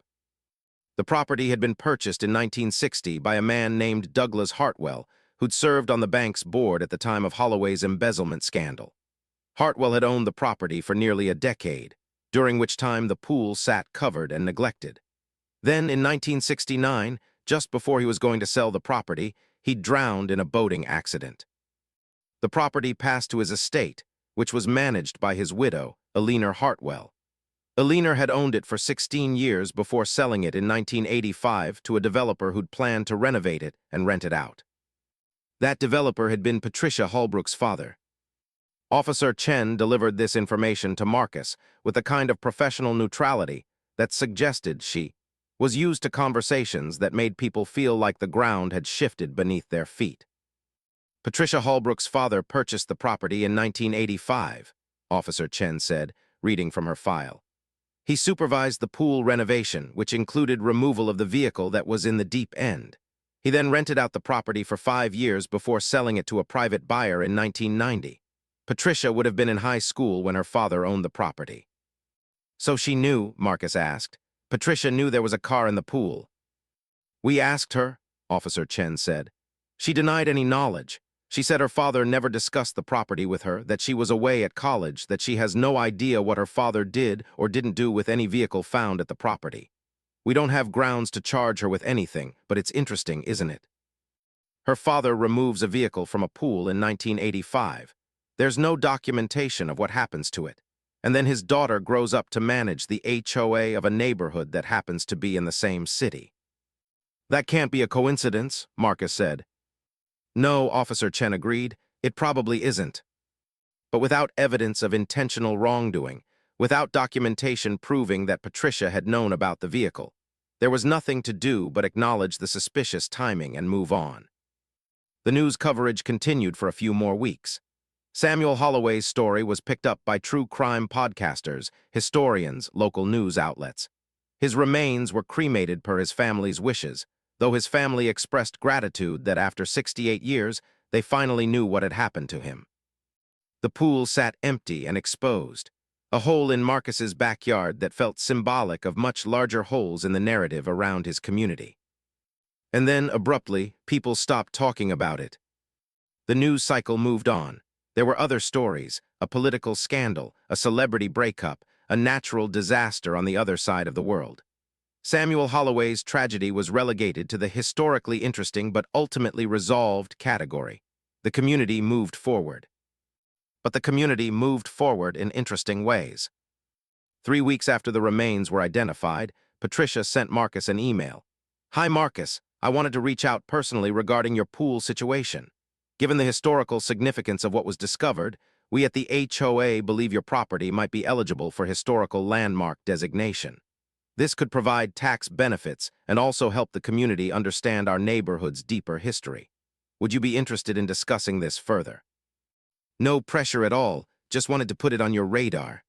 The property had been purchased in 1960 by a man named Douglas Hartwell, who'd served on the bank's board at the time of Holloway's embezzlement scandal. Hartwell had owned the property for nearly a decade, during which time the pool sat covered and neglected. Then, in 1969, just before he was going to sell the property, he drowned in a boating accident. The property passed to his estate, which was managed by his widow, Eleanor Hartwell. Eleanor had owned it for 16 years before selling it in 1985 to a developer who'd planned to renovate it and rent it out. That developer had been Patricia Holbrook's father. Officer Chen delivered this information to Marcus with a kind of professional neutrality that suggested she was used to conversations that made people feel like the ground had shifted beneath their feet. Patricia Holbrook's father purchased the property in 1985, Officer Chen said, reading from her file. He supervised the pool renovation, which included removal of the vehicle that was in the deep end. He then rented out the property for 5 years before selling it to a private buyer in 1990. Patricia would have been in high school when her father owned the property. So she knew, Marcus asked. Patricia knew there was a car in the pool. We asked her, Officer Chen said. She denied any knowledge. She said her father never discussed the property with her, that she was away at college, that she has no idea what her father did or didn't do with any vehicle found at the property. We don't have grounds to charge her with anything, but it's interesting, isn't it? Her father removes a vehicle from a pool in 1985. There's no documentation of what happens to it. And then his daughter grows up to manage the HOA of a neighborhood that happens to be in the same city. That can't be a coincidence, Marcus said. No, Officer Chen agreed, it probably isn't. But without evidence of intentional wrongdoing, without documentation proving that Patricia had known about the vehicle, there was nothing to do but acknowledge the suspicious timing and move on. The news coverage continued for a few more weeks. Samuel Holloway's story was picked up by true crime podcasters, historians, local news outlets. His remains were cremated per his family's wishes, though his family expressed gratitude that after 68 years, they finally knew what had happened to him. The pool sat empty and exposed, a hole in Marcus's backyard that felt symbolic of much larger holes in the narrative around his community. And then, abruptly, people stopped talking about it. The news cycle moved on. There were other stories, a political scandal, a celebrity breakup, a natural disaster on the other side of the world. Samuel Holloway's tragedy was relegated to the historically interesting but ultimately resolved category. The community moved forward. But the community moved forward in interesting ways. 3 weeks after the remains were identified, Patricia sent Marcus an email. Hi Marcus, I wanted to reach out personally regarding your pool situation. Given the historical significance of what was discovered, we at the HOA believe your property might be eligible for historical landmark designation. This could provide tax benefits and also help the community understand our neighborhood's deeper history. Would you be interested in discussing this further? No pressure at all, just wanted to put it on your radar.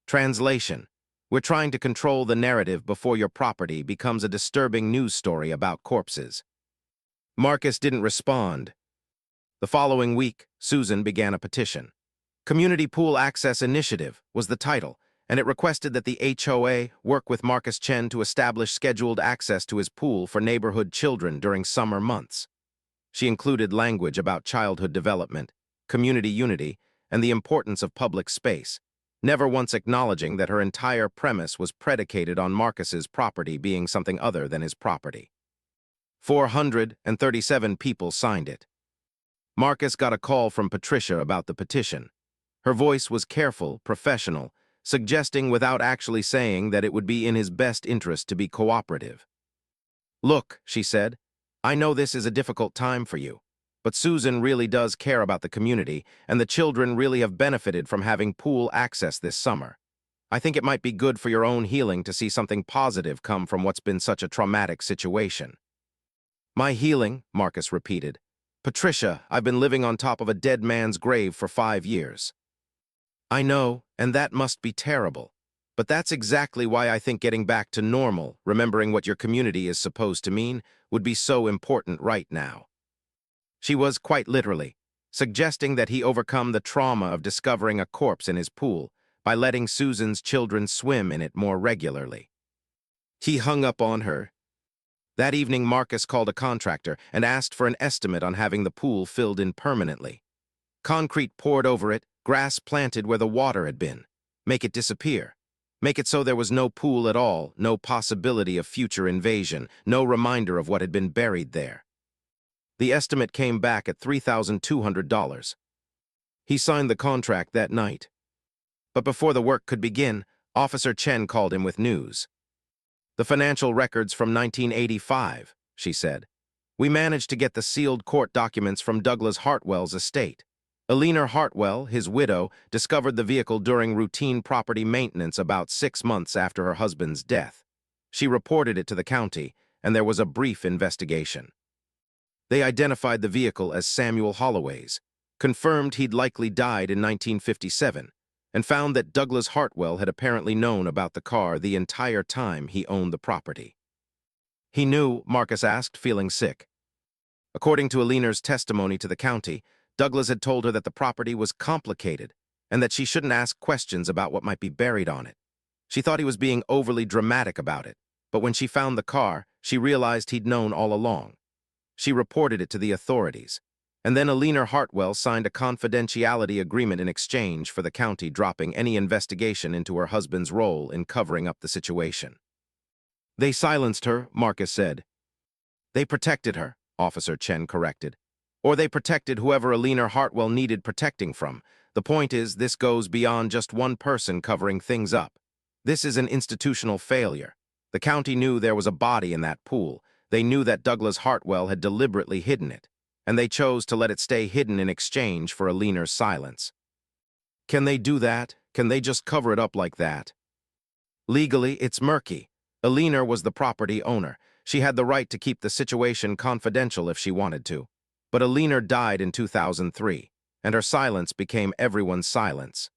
Translation: we're trying to control the narrative before your property becomes a disturbing news story about corpses. Marcus didn't respond. The following week, Susan began a petition. Community Pool Access Initiative was the title, and it requested that the HOA work with Marcus Chen to establish scheduled access to his pool for neighborhood children during summer months. She included language about childhood development, community unity, and the importance of public space, never once acknowledging that her entire premise was predicated on Marcus's property being something other than his property. 437 people signed it. Marcus got a call from Patricia about the petition. Her voice was careful, professional, suggesting without actually saying that it would be in his best interest to be cooperative. Look, she said, I know this is a difficult time for you, but Susan really does care about the community, and the children really have benefited from having pool access this summer. I think it might be good for your own healing to see something positive come from what's been such a traumatic situation." "My healing," Marcus repeated. "Patricia, I've been living on top of a dead man's grave for 5 years." "I know, and that must be terrible. But that's exactly why I think getting back to normal, remembering what your community is supposed to mean, would be so important right now." She was, quite literally, suggesting that he overcome the trauma of discovering a corpse in his pool by letting Susan's children swim in it more regularly. He hung up on her. That evening, Marcus called a contractor and asked for an estimate on having the pool filled in permanently. Concrete poured over it, grass planted where the water had been. Make it disappear. Make it so there was no pool at all, no possibility of future invasion, no reminder of what had been buried there. The estimate came back at $3,200. He signed the contract that night. But before the work could begin, Officer Chen called him with news. "The financial records from 1985, she said. "We managed to get the sealed court documents from Douglas Hartwell's estate. Eleanor Hartwell, his widow, discovered the vehicle during routine property maintenance about 6 months after her husband's death. She reported it to the county, and there was a brief investigation. They identified the vehicle as Samuel Holloway's, confirmed he'd likely died in 1957, and found that Douglas Hartwell had apparently known about the car the entire time he owned the property." "He knew?" Marcus asked, feeling sick. According to Eleanor's testimony to the county, Douglas had told her that the property was complicated and that she shouldn't ask questions about what might be buried on it. She thought he was being overly dramatic about it, but when she found the car, she realized he'd known all along. She reported it to the authorities, and then Eleanor Hartwell signed a confidentiality agreement in exchange for the county dropping any investigation into her husband's role in covering up the situation. "They silenced her," Marcus said. "They protected her," Officer Chen corrected. "Or they protected whoever Eleanor Hartwell needed protecting from. The point is, this goes beyond just one person covering things up. This is an institutional failure. The county knew there was a body in that pool. They knew that Douglas Hartwell had deliberately hidden it, and they chose to let it stay hidden in exchange for Eleanor's silence." "Can they do that? Can they just cover it up like that?" "Legally, it's murky. Eleanor was the property owner. She had the right to keep the situation confidential if she wanted to. But Eleanor died in 2003, and her silence became everyone's silence."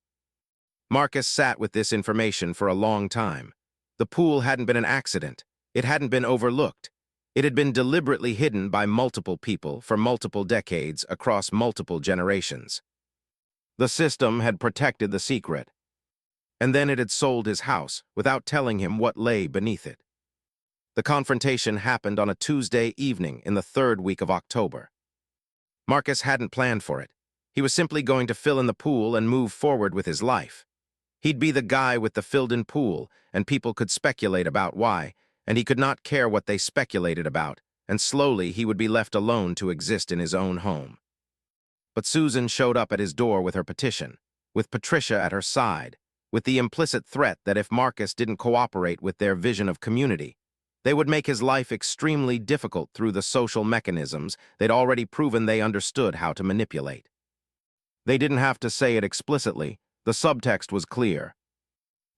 Marcus sat with this information for a long time. The pool hadn't been an accident. It hadn't been overlooked. It had been deliberately hidden by multiple people for multiple decades across multiple generations. The system had protected the secret. And then it had sold his house without telling him what lay beneath it. The confrontation happened on a Tuesday evening in the 3rd week of October. Marcus hadn't planned for it. He was simply going to fill in the pool and move forward with his life. He'd be the guy with the filled-in pool, and people could speculate about why, and he could not care what they speculated about, and slowly he would be left alone to exist in his own home. But Susan showed up at his door with her petition, with Patricia at her side, with the implicit threat that if Marcus didn't cooperate with their vision of community, they would make his life extremely difficult through the social mechanisms they'd already proven they understood how to manipulate. They didn't have to say it explicitly. The subtext was clear.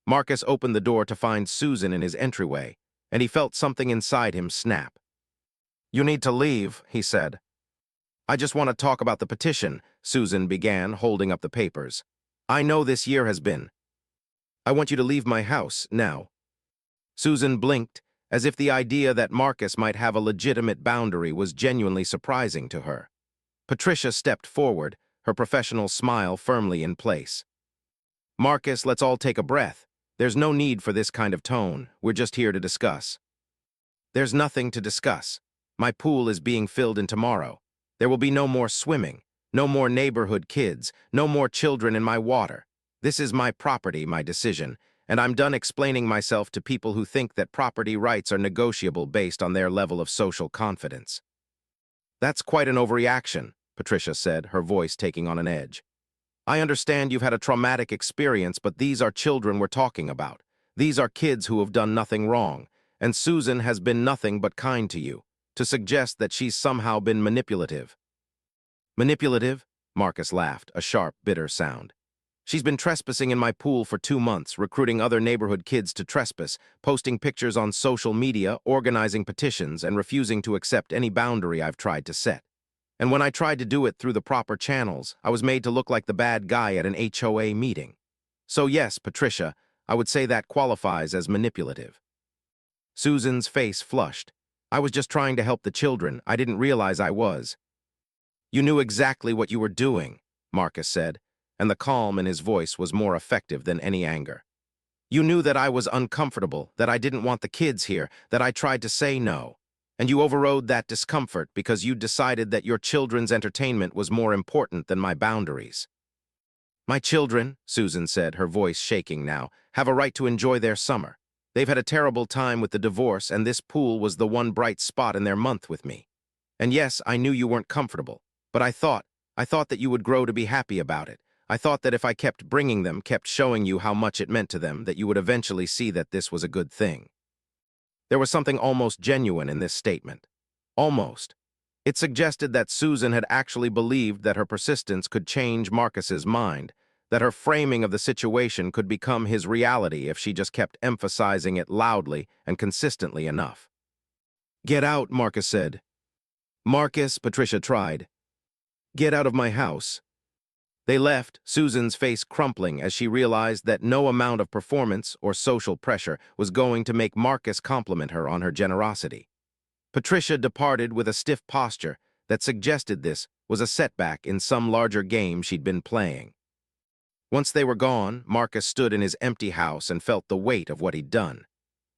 Marcus opened the door to find Susan in his entryway, and he felt something inside him snap. "You need to leave," he said. "I just want to talk about the petition," Susan began, holding up the papers. "I know this year has been. I want you to leave my house, now." Susan blinked, as if the idea that Marcus might have a legitimate boundary was genuinely surprising to her. Patricia stepped forward, her professional smile firmly in place. "Marcus, let's all take a breath. There's no need for this kind of tone. We're just here to discuss." "There's nothing to discuss. My pool is being filled in tomorrow. There will be no more swimming, no more neighborhood kids, no more children in my water. This is my property, my decision, and I'm done explaining myself to people who think that property rights are negotiable based on their level of social confidence." "That's quite an overreaction," Patricia said, her voice taking on an edge. "I understand you've had a traumatic experience, but these are children we're talking about. These are kids who have done nothing wrong, and Susan has been nothing but kind to you. To suggest that she's somehow been manipulative." "Manipulative?" Marcus laughed, a sharp, bitter sound. She's been trespassing in my pool for 2 months, recruiting other neighborhood kids to trespass, posting pictures on social media, organizing petitions, and refusing to accept any boundary I've tried to set. And when I tried to do it through the proper channels, I was made to look like the bad guy at an HOA meeting. So yes, Patricia, I would say that qualifies as manipulative. Susan's face flushed. I was just trying to help the children. I didn't realize I was. You knew exactly what you were doing, Marcus said, and the calm in his voice was more effective than any anger. You knew that I was uncomfortable, that I didn't want the kids here, that I tried to say no. And you overrode that discomfort because you decided that your children's entertainment was more important than my boundaries. My children, Susan said, her voice shaking now, have a right to enjoy their summer. They've had a terrible time with the divorce, and this pool was the one bright spot in their month with me. And yes, I knew you weren't comfortable, but I thought that you would grow to be happy about it. I thought that if I kept bringing them, kept showing you how much it meant to them, that you would eventually see that this was a good thing. There was something almost genuine in this statement. Almost. It suggested that Susan had actually believed that her persistence could change Marcus's mind, that her framing of the situation could become his reality if she just kept emphasizing it loudly and consistently enough. "Get out," Marcus said. "Marcus," Patricia tried. "Get out of my house." They left, Susan's face crumpling as she realized that no amount of performance or social pressure was going to make Marcus compliment her on her generosity. Patricia departed with a stiff posture that suggested this was a setback in some larger game she'd been playing. Once they were gone, Marcus stood in his empty house and felt the weight of what he'd done.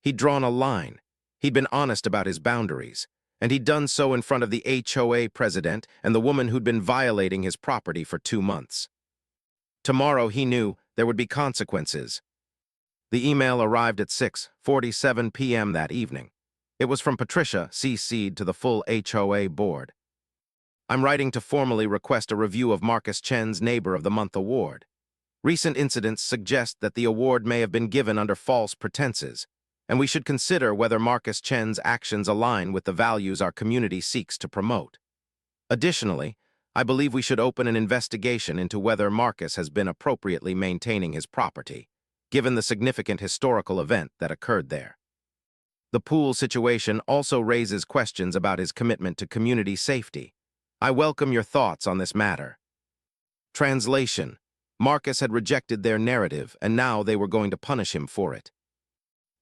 He'd drawn a line. He'd been honest about his boundaries. And he'd done so in front of the HOA president and the woman who'd been violating his property for 2 months. Tomorrow, he knew, there would be consequences. The email arrived at 6:47 p.m. that evening. It was from Patricia, CC'd to the full HOA board. "I'm writing to formally request a review of Marcus Chen's Neighbor of the Month award. Recent incidents suggest that the award may have been given under false pretenses, and we should consider whether Marcus Chen's actions align with the values our community seeks to promote. Additionally, I believe we should open an investigation into whether Marcus has been appropriately maintaining his property, given the significant historical event that occurred there. The pool situation also raises questions about his commitment to community safety. I welcome your thoughts on this matter." Translation: Marcus had rejected their narrative, and now they were going to punish him for it.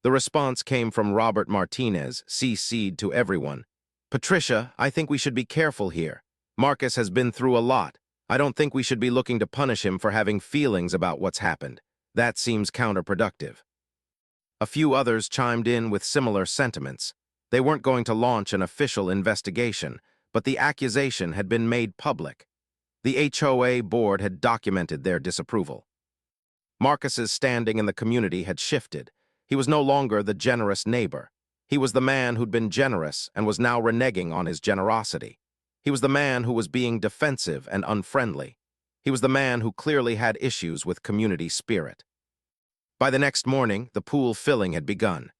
The response came from Robert Martinez, CC'd to everyone. "Patricia, I think we should be careful here. Marcus has been through a lot. I don't think we should be looking to punish him for having feelings about what's happened. That seems counterproductive." A few others chimed in with similar sentiments. They weren't going to launch an official investigation, but the accusation had been made public. The HOA board had documented their disapproval. Marcus's standing in the community had shifted. He was no longer the generous neighbor. He was the man who'd been generous and was now reneging on his generosity. He was the man who was being defensive and unfriendly. He was the man who clearly had issues with community spirit. By the next morning, the pool filling had begun.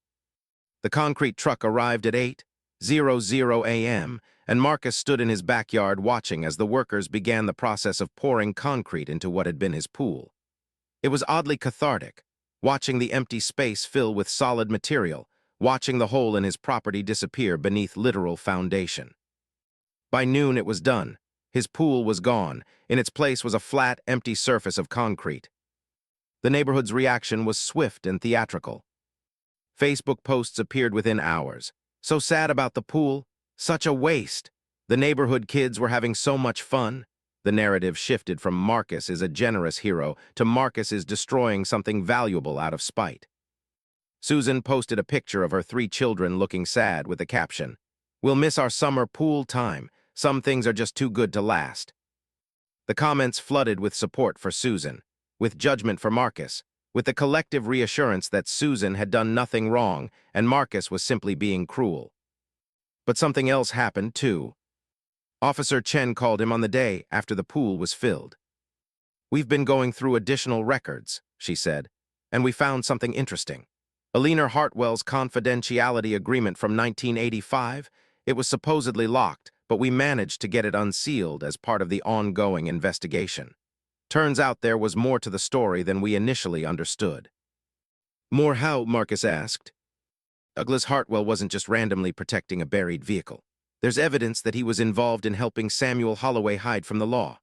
The concrete truck arrived at 8:00 a.m., and Marcus stood in his backyard watching as the workers began the process of pouring concrete into what had been his pool. It was oddly cathartic, watching the empty space fill with solid material, watching the hole in his property disappear beneath literal foundation. By noon it was done. His pool was gone. In its place was a flat, empty surface of concrete. The neighborhood's reaction was swift and theatrical. Facebook posts appeared within hours. "So sad about the pool. Such a waste. The neighborhood kids were having so much fun." The narrative shifted from Marcus is a generous hero to Marcus is destroying something valuable out of spite. Susan posted a picture of her 3 children looking sad with the caption, "We'll miss our summer pool time. Some things are just too good to last." The comments flooded with support for Susan, with judgment for Marcus, with the collective reassurance that Susan had done nothing wrong and Marcus was simply being cruel. But something else happened, too. Officer Chen called him on the day after the pool was filled. "We've been going through additional records," she said, "and we found something interesting. Alina Hartwell's confidentiality agreement from 1985, it was supposedly locked, but we managed to get it unsealed as part of the ongoing investigation. Turns out there was more to the story than we initially understood. More how? Marcus asked. Douglas Hartwell wasn't just randomly protecting a buried vehicle. There's evidence that he was involved in helping Samuel Holloway hide from the law.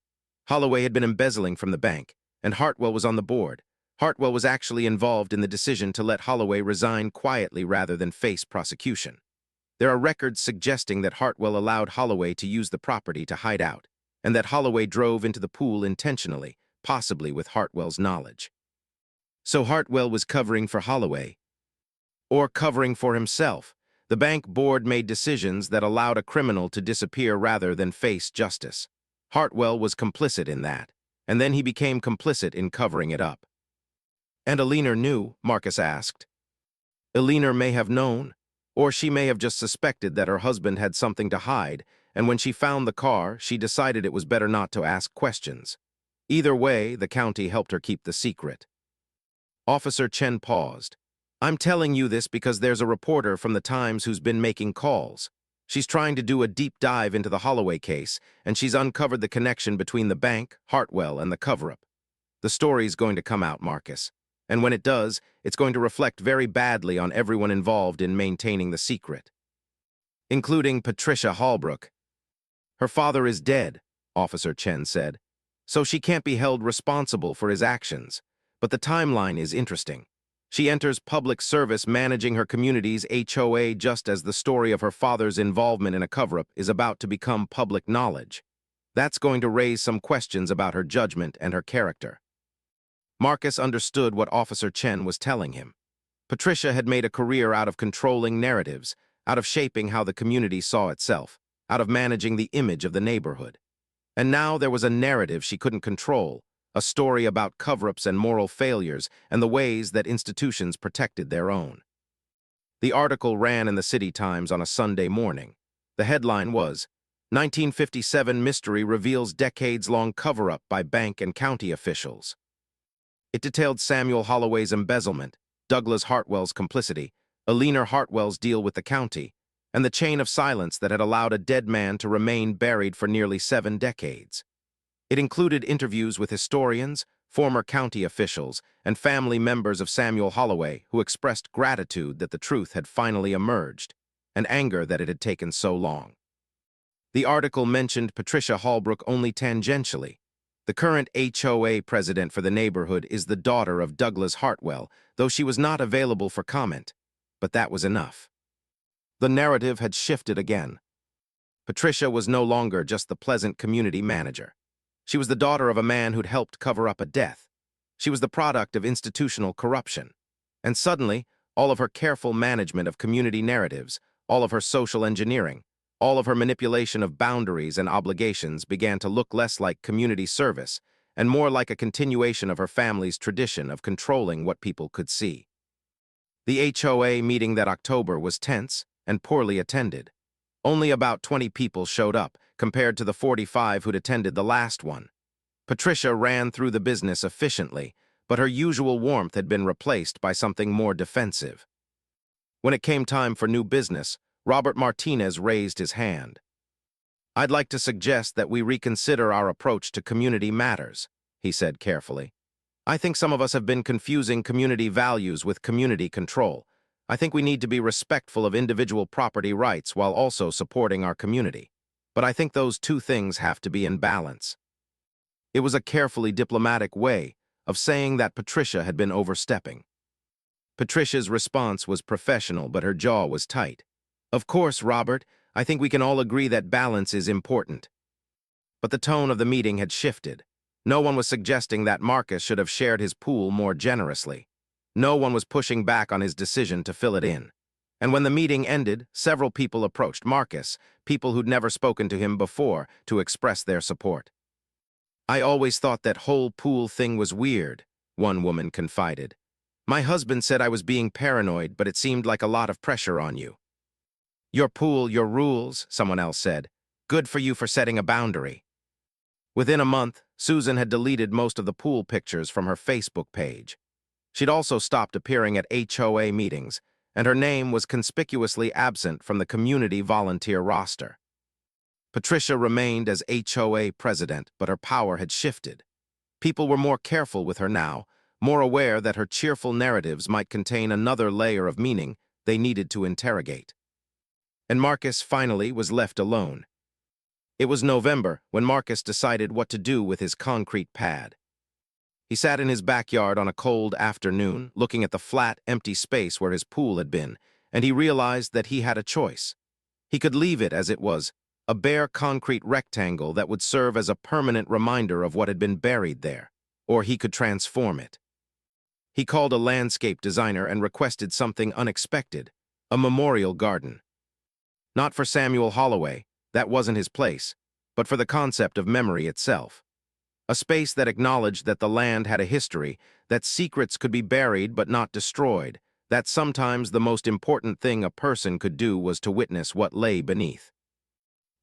Holloway had been embezzling from the bank, and Hartwell was on the board. Hartwell was actually involved in the decision to let Holloway resign quietly rather than face prosecution. There are records suggesting that Hartwell allowed Holloway to use the property to hide out, and that Holloway drove into the pool intentionally, possibly with Hartwell's knowledge. So Hartwell was covering for Holloway, or covering for himself. The bank board made decisions that allowed a criminal to disappear rather than face justice. Hartwell was complicit in that, and then he became complicit in covering it up. And Eleanor knew, Marcus asked. Eleanor may have known, or she may have just suspected that her husband had something to hide, and when she found the car, she decided it was better not to ask questions. Either way, the county helped her keep the secret. Officer Chen paused. I'm telling you this because there's a reporter from the Times who's been making calls. She's trying to do a deep dive into the Holloway case, and she's uncovered the connection between the bank, Hartwell, and the cover-up. The story's going to come out, Marcus. And when it does, it's going to reflect very badly on everyone involved in maintaining the secret. Including Patricia Holbrook. Her father is dead, Officer Chen said, so she can't be held responsible for his actions. But the timeline is interesting. She enters public service managing her community's HOA just as the story of her father's involvement in a cover-up is about to become public knowledge. That's going to raise some questions about her judgment and her character. Marcus understood what Officer Chen was telling him. Patricia had made a career out of controlling narratives, out of shaping how the community saw itself, out of managing the image of the neighborhood. And now there was a narrative she couldn't control, a story about cover-ups and moral failures and the ways that institutions protected their own. The article ran in the City Times on a Sunday morning. The headline was, 1957 Mystery Reveals Decades-Long Cover-Up by Bank and County Officials. It detailed Samuel Holloway's embezzlement, Douglas Hartwell's complicity, Eleanor Hartwell's deal with the county, and the chain of silence that had allowed a dead man to remain buried for nearly 7 decades. It included interviews with historians, former county officials, and family members of Samuel Holloway who expressed gratitude that the truth had finally emerged, and anger that it had taken so long. The article mentioned Patricia Holbrook only tangentially. The current HOA president for the neighborhood is the daughter of Douglas Hartwell, though she was not available for comment. But that was enough. The narrative had shifted again. Patricia was no longer just the pleasant community manager. She was the daughter of a man who'd helped cover up a death. She was the product of institutional corruption. And suddenly, all of her careful management of community narratives, all of her social engineering, all of her manipulation of boundaries and obligations began to look less like community service and more like a continuation of her family's tradition of controlling what people could see. The HOA meeting that October was tense and poorly attended. Only about 20 people showed up, compared to the 45 who'd attended the last one. Patricia ran through the business efficiently, but her usual warmth had been replaced by something more defensive. When it came time for new business, Robert Martinez raised his hand. I'd like to suggest that we reconsider our approach to community matters, he said carefully. I think some of us have been confusing community values with community control. I think we need to be respectful of individual property rights while also supporting our community. But I think those two things have to be in balance. It was a carefully diplomatic way of saying that Patricia had been overstepping. Patricia's response was professional, but her jaw was tight. Of course, Robert, I think we can all agree that balance is important. But the tone of the meeting had shifted. No one was suggesting that Marcus should have shared his pool more generously. No one was pushing back on his decision to fill it in. And when the meeting ended, several people approached Marcus, people who'd never spoken to him before, to express their support. I always thought that whole pool thing was weird, one woman confided. My husband said I was being paranoid, but it seemed like a lot of pressure on you. Your pool, your rules, someone else said. Good for you for setting a boundary. Within a month, Susan had deleted most of the pool pictures from her Facebook page. She'd also stopped appearing at HOA meetings, and her name was conspicuously absent from the community volunteer roster. Patricia remained as HOA president, but her power had shifted. People were more careful with her now, more aware that her cheerful narratives might contain another layer of meaning they needed to interrogate. And Marcus finally was left alone. It was November when Marcus decided what to do with his concrete pad. He sat in his backyard on a cold afternoon, looking at the flat, empty space where his pool had been, and he realized that he had a choice. He could leave it as it was, a bare concrete rectangle that would serve as a permanent reminder of what had been buried there, or he could transform it. He called a landscape designer and requested something unexpected, a memorial garden. Not for Samuel Holloway, that wasn't his place, but for the concept of memory itself. A space that acknowledged that the land had a history, that secrets could be buried but not destroyed, that sometimes the most important thing a person could do was to witness what lay beneath.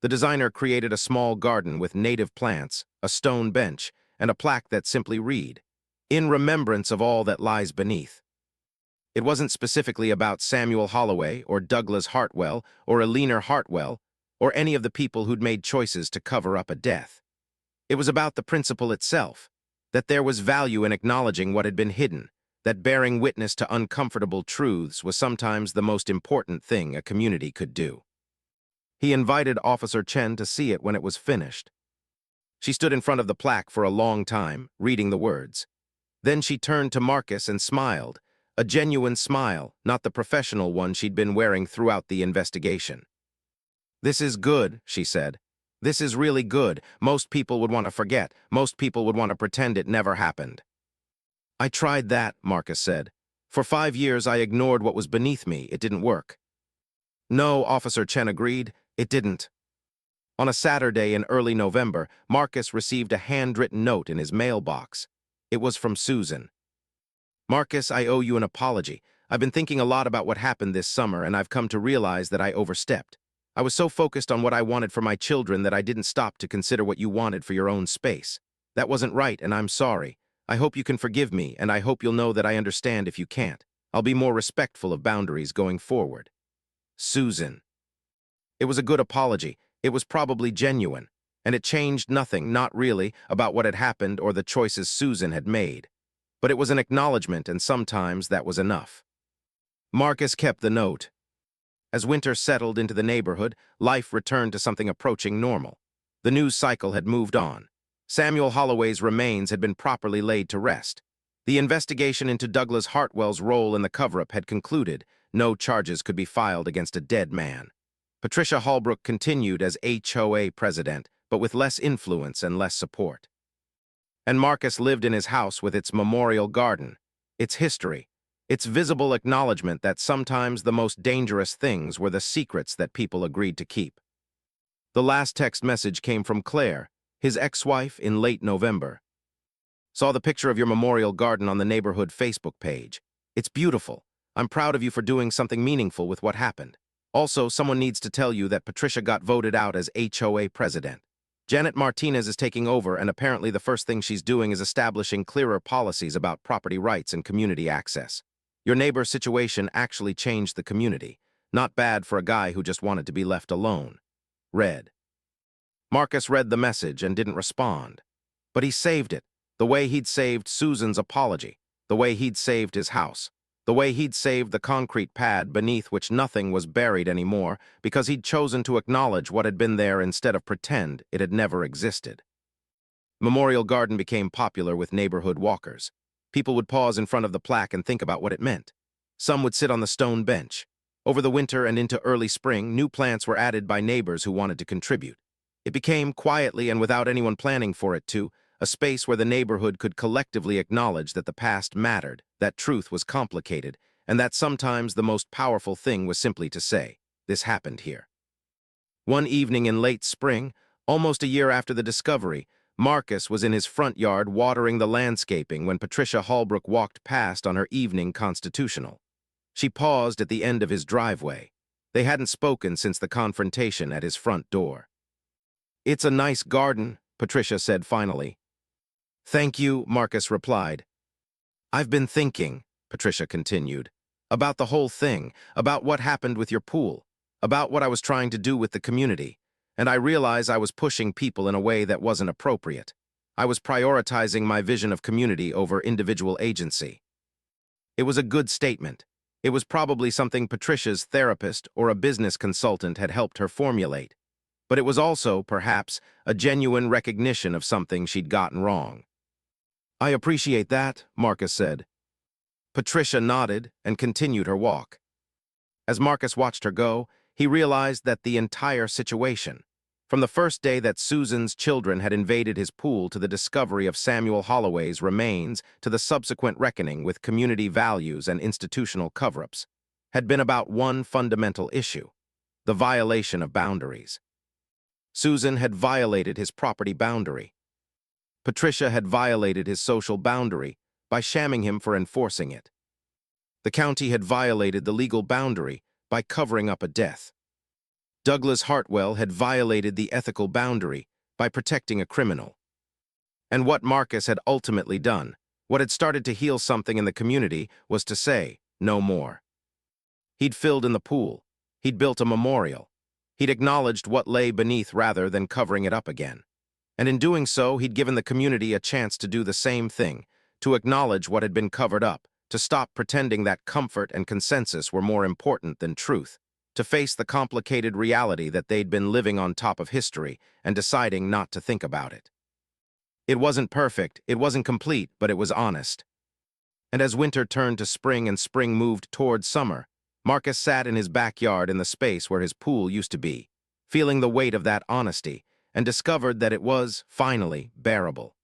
The designer created a small garden with native plants, a stone bench, and a plaque that simply read, "In remembrance of all that lies beneath." It wasn't specifically about Samuel Holloway or Douglas Hartwell or Eleanor Hartwell or any of the people who'd made choices to cover up a death. It was about the principle itself, that there was value in acknowledging what had been hidden, that bearing witness to uncomfortable truths was sometimes the most important thing a community could do. He invited Officer Chen to see it when it was finished. She stood in front of the plaque for a long time, reading the words. Then she turned to Marcus and smiled, a genuine smile, not the professional one she'd been wearing throughout the investigation. "This is good," she said. "This is really good. Most people would want to forget. Most people would want to pretend it never happened." "I tried that," Marcus said. "For 5 years I ignored what was beneath me. It didn't work." "No," Officer Chen agreed, "it didn't." On a Saturday in early November, Marcus received a handwritten note in his mailbox. It was from Susan. "Marcus, I owe you an apology. I've been thinking a lot about what happened this summer, and I've come to realize that I overstepped. I was so focused on what I wanted for my children that I didn't stop to consider what you wanted for your own space. That wasn't right, and I'm sorry. I hope you can forgive me, and I hope you'll know that I understand if you can't. I'll be more respectful of boundaries going forward." Susan. It was a good apology. It was probably genuine, and it changed nothing, not really, about what had happened or the choices Susan had made. But it was an acknowledgement, and sometimes that was enough. Marcus kept the note. As winter settled into the neighborhood, life returned to something approaching normal. The news cycle had moved on. Samuel Holloway's remains had been properly laid to rest. The investigation into Douglas Hartwell's role in the cover-up had concluded. No charges could be filed against a dead man. Patricia Holbrook continued as HOA president, but with less influence and less support. And Marcus lived in his house with its memorial garden, its history, its visible acknowledgement that sometimes the most dangerous things were the secrets that people agreed to keep. The last text message came from Claire, his ex-wife, in late November. "Saw the picture of your memorial garden on the neighborhood Facebook page. It's beautiful. I'm proud of you for doing something meaningful with what happened. Also, someone needs to tell you that Patricia got voted out as HOA president. Janet Martinez is taking over, and apparently the first thing she's doing is establishing clearer policies about property rights and community access. Your neighbor's situation actually changed the community. Not bad for a guy who just wanted to be left alone." Read. Marcus read the message and didn't respond. But he saved it, the way he'd saved Susan's apology, the way he'd saved his house, the way he'd saved the concrete pad beneath which nothing was buried anymore because he'd chosen to acknowledge what had been there instead of pretend it had never existed. Memorial Garden became popular with neighborhood walkers. People would pause in front of the plaque and think about what it meant. Some would sit on the stone bench. Over the winter and into early spring, new plants were added by neighbors who wanted to contribute. It became, quietly and without anyone planning for it to, a space where the neighborhood could collectively acknowledge that the past mattered, that truth was complicated, and that sometimes the most powerful thing was simply to say, "This happened here." One evening in late spring, almost a year after the discovery, Marcus was in his front yard watering the landscaping when Patricia Holbrook walked past on her evening constitutional. She paused at the end of his driveway. They hadn't spoken since the confrontation at his front door. "It's a nice garden," Patricia said finally. "Thank you," Marcus replied. "I've been thinking," Patricia continued, "about the whole thing, about what happened with your pool, about what I was trying to do with the community, and I realize I was pushing people in a way that wasn't appropriate. I was prioritizing my vision of community over individual agency. It was a good statement. It was probably something Patricia's therapist or a business consultant had helped her formulate. But it was also, perhaps, a genuine recognition of something she'd gotten wrong. "I appreciate that," Marcus said. Patricia nodded and continued her walk. As Marcus watched her go, he realized that the entire situation, from the first day that Susan's children had invaded his pool to the discovery of Samuel Holloway's remains to the subsequent reckoning with community values and institutional cover-ups, had been about one fundamental issue: the violation of boundaries. Susan had violated his property boundary. Patricia had violated his social boundary by shamming him for enforcing it. The county had violated the legal boundary by covering up a death. Douglas Hartwell had violated the ethical boundary by protecting a criminal. And what Marcus had ultimately done, what had started to heal something in the community, was to say, no more. He'd filled in the pool. He'd built a memorial. He'd acknowledged what lay beneath rather than covering it up again. And in doing so, he'd given the community a chance to do the same thing, to acknowledge what had been covered up, to stop pretending that comfort and consensus were more important than truth, to face the complicated reality that they'd been living on top of history and deciding not to think about it. It wasn't perfect, it wasn't complete, but it was honest. And as winter turned to spring and spring moved towards summer, Marcus sat in his backyard in the space where his pool used to be, feeling the weight of that honesty, and discovered that it was, finally, bearable.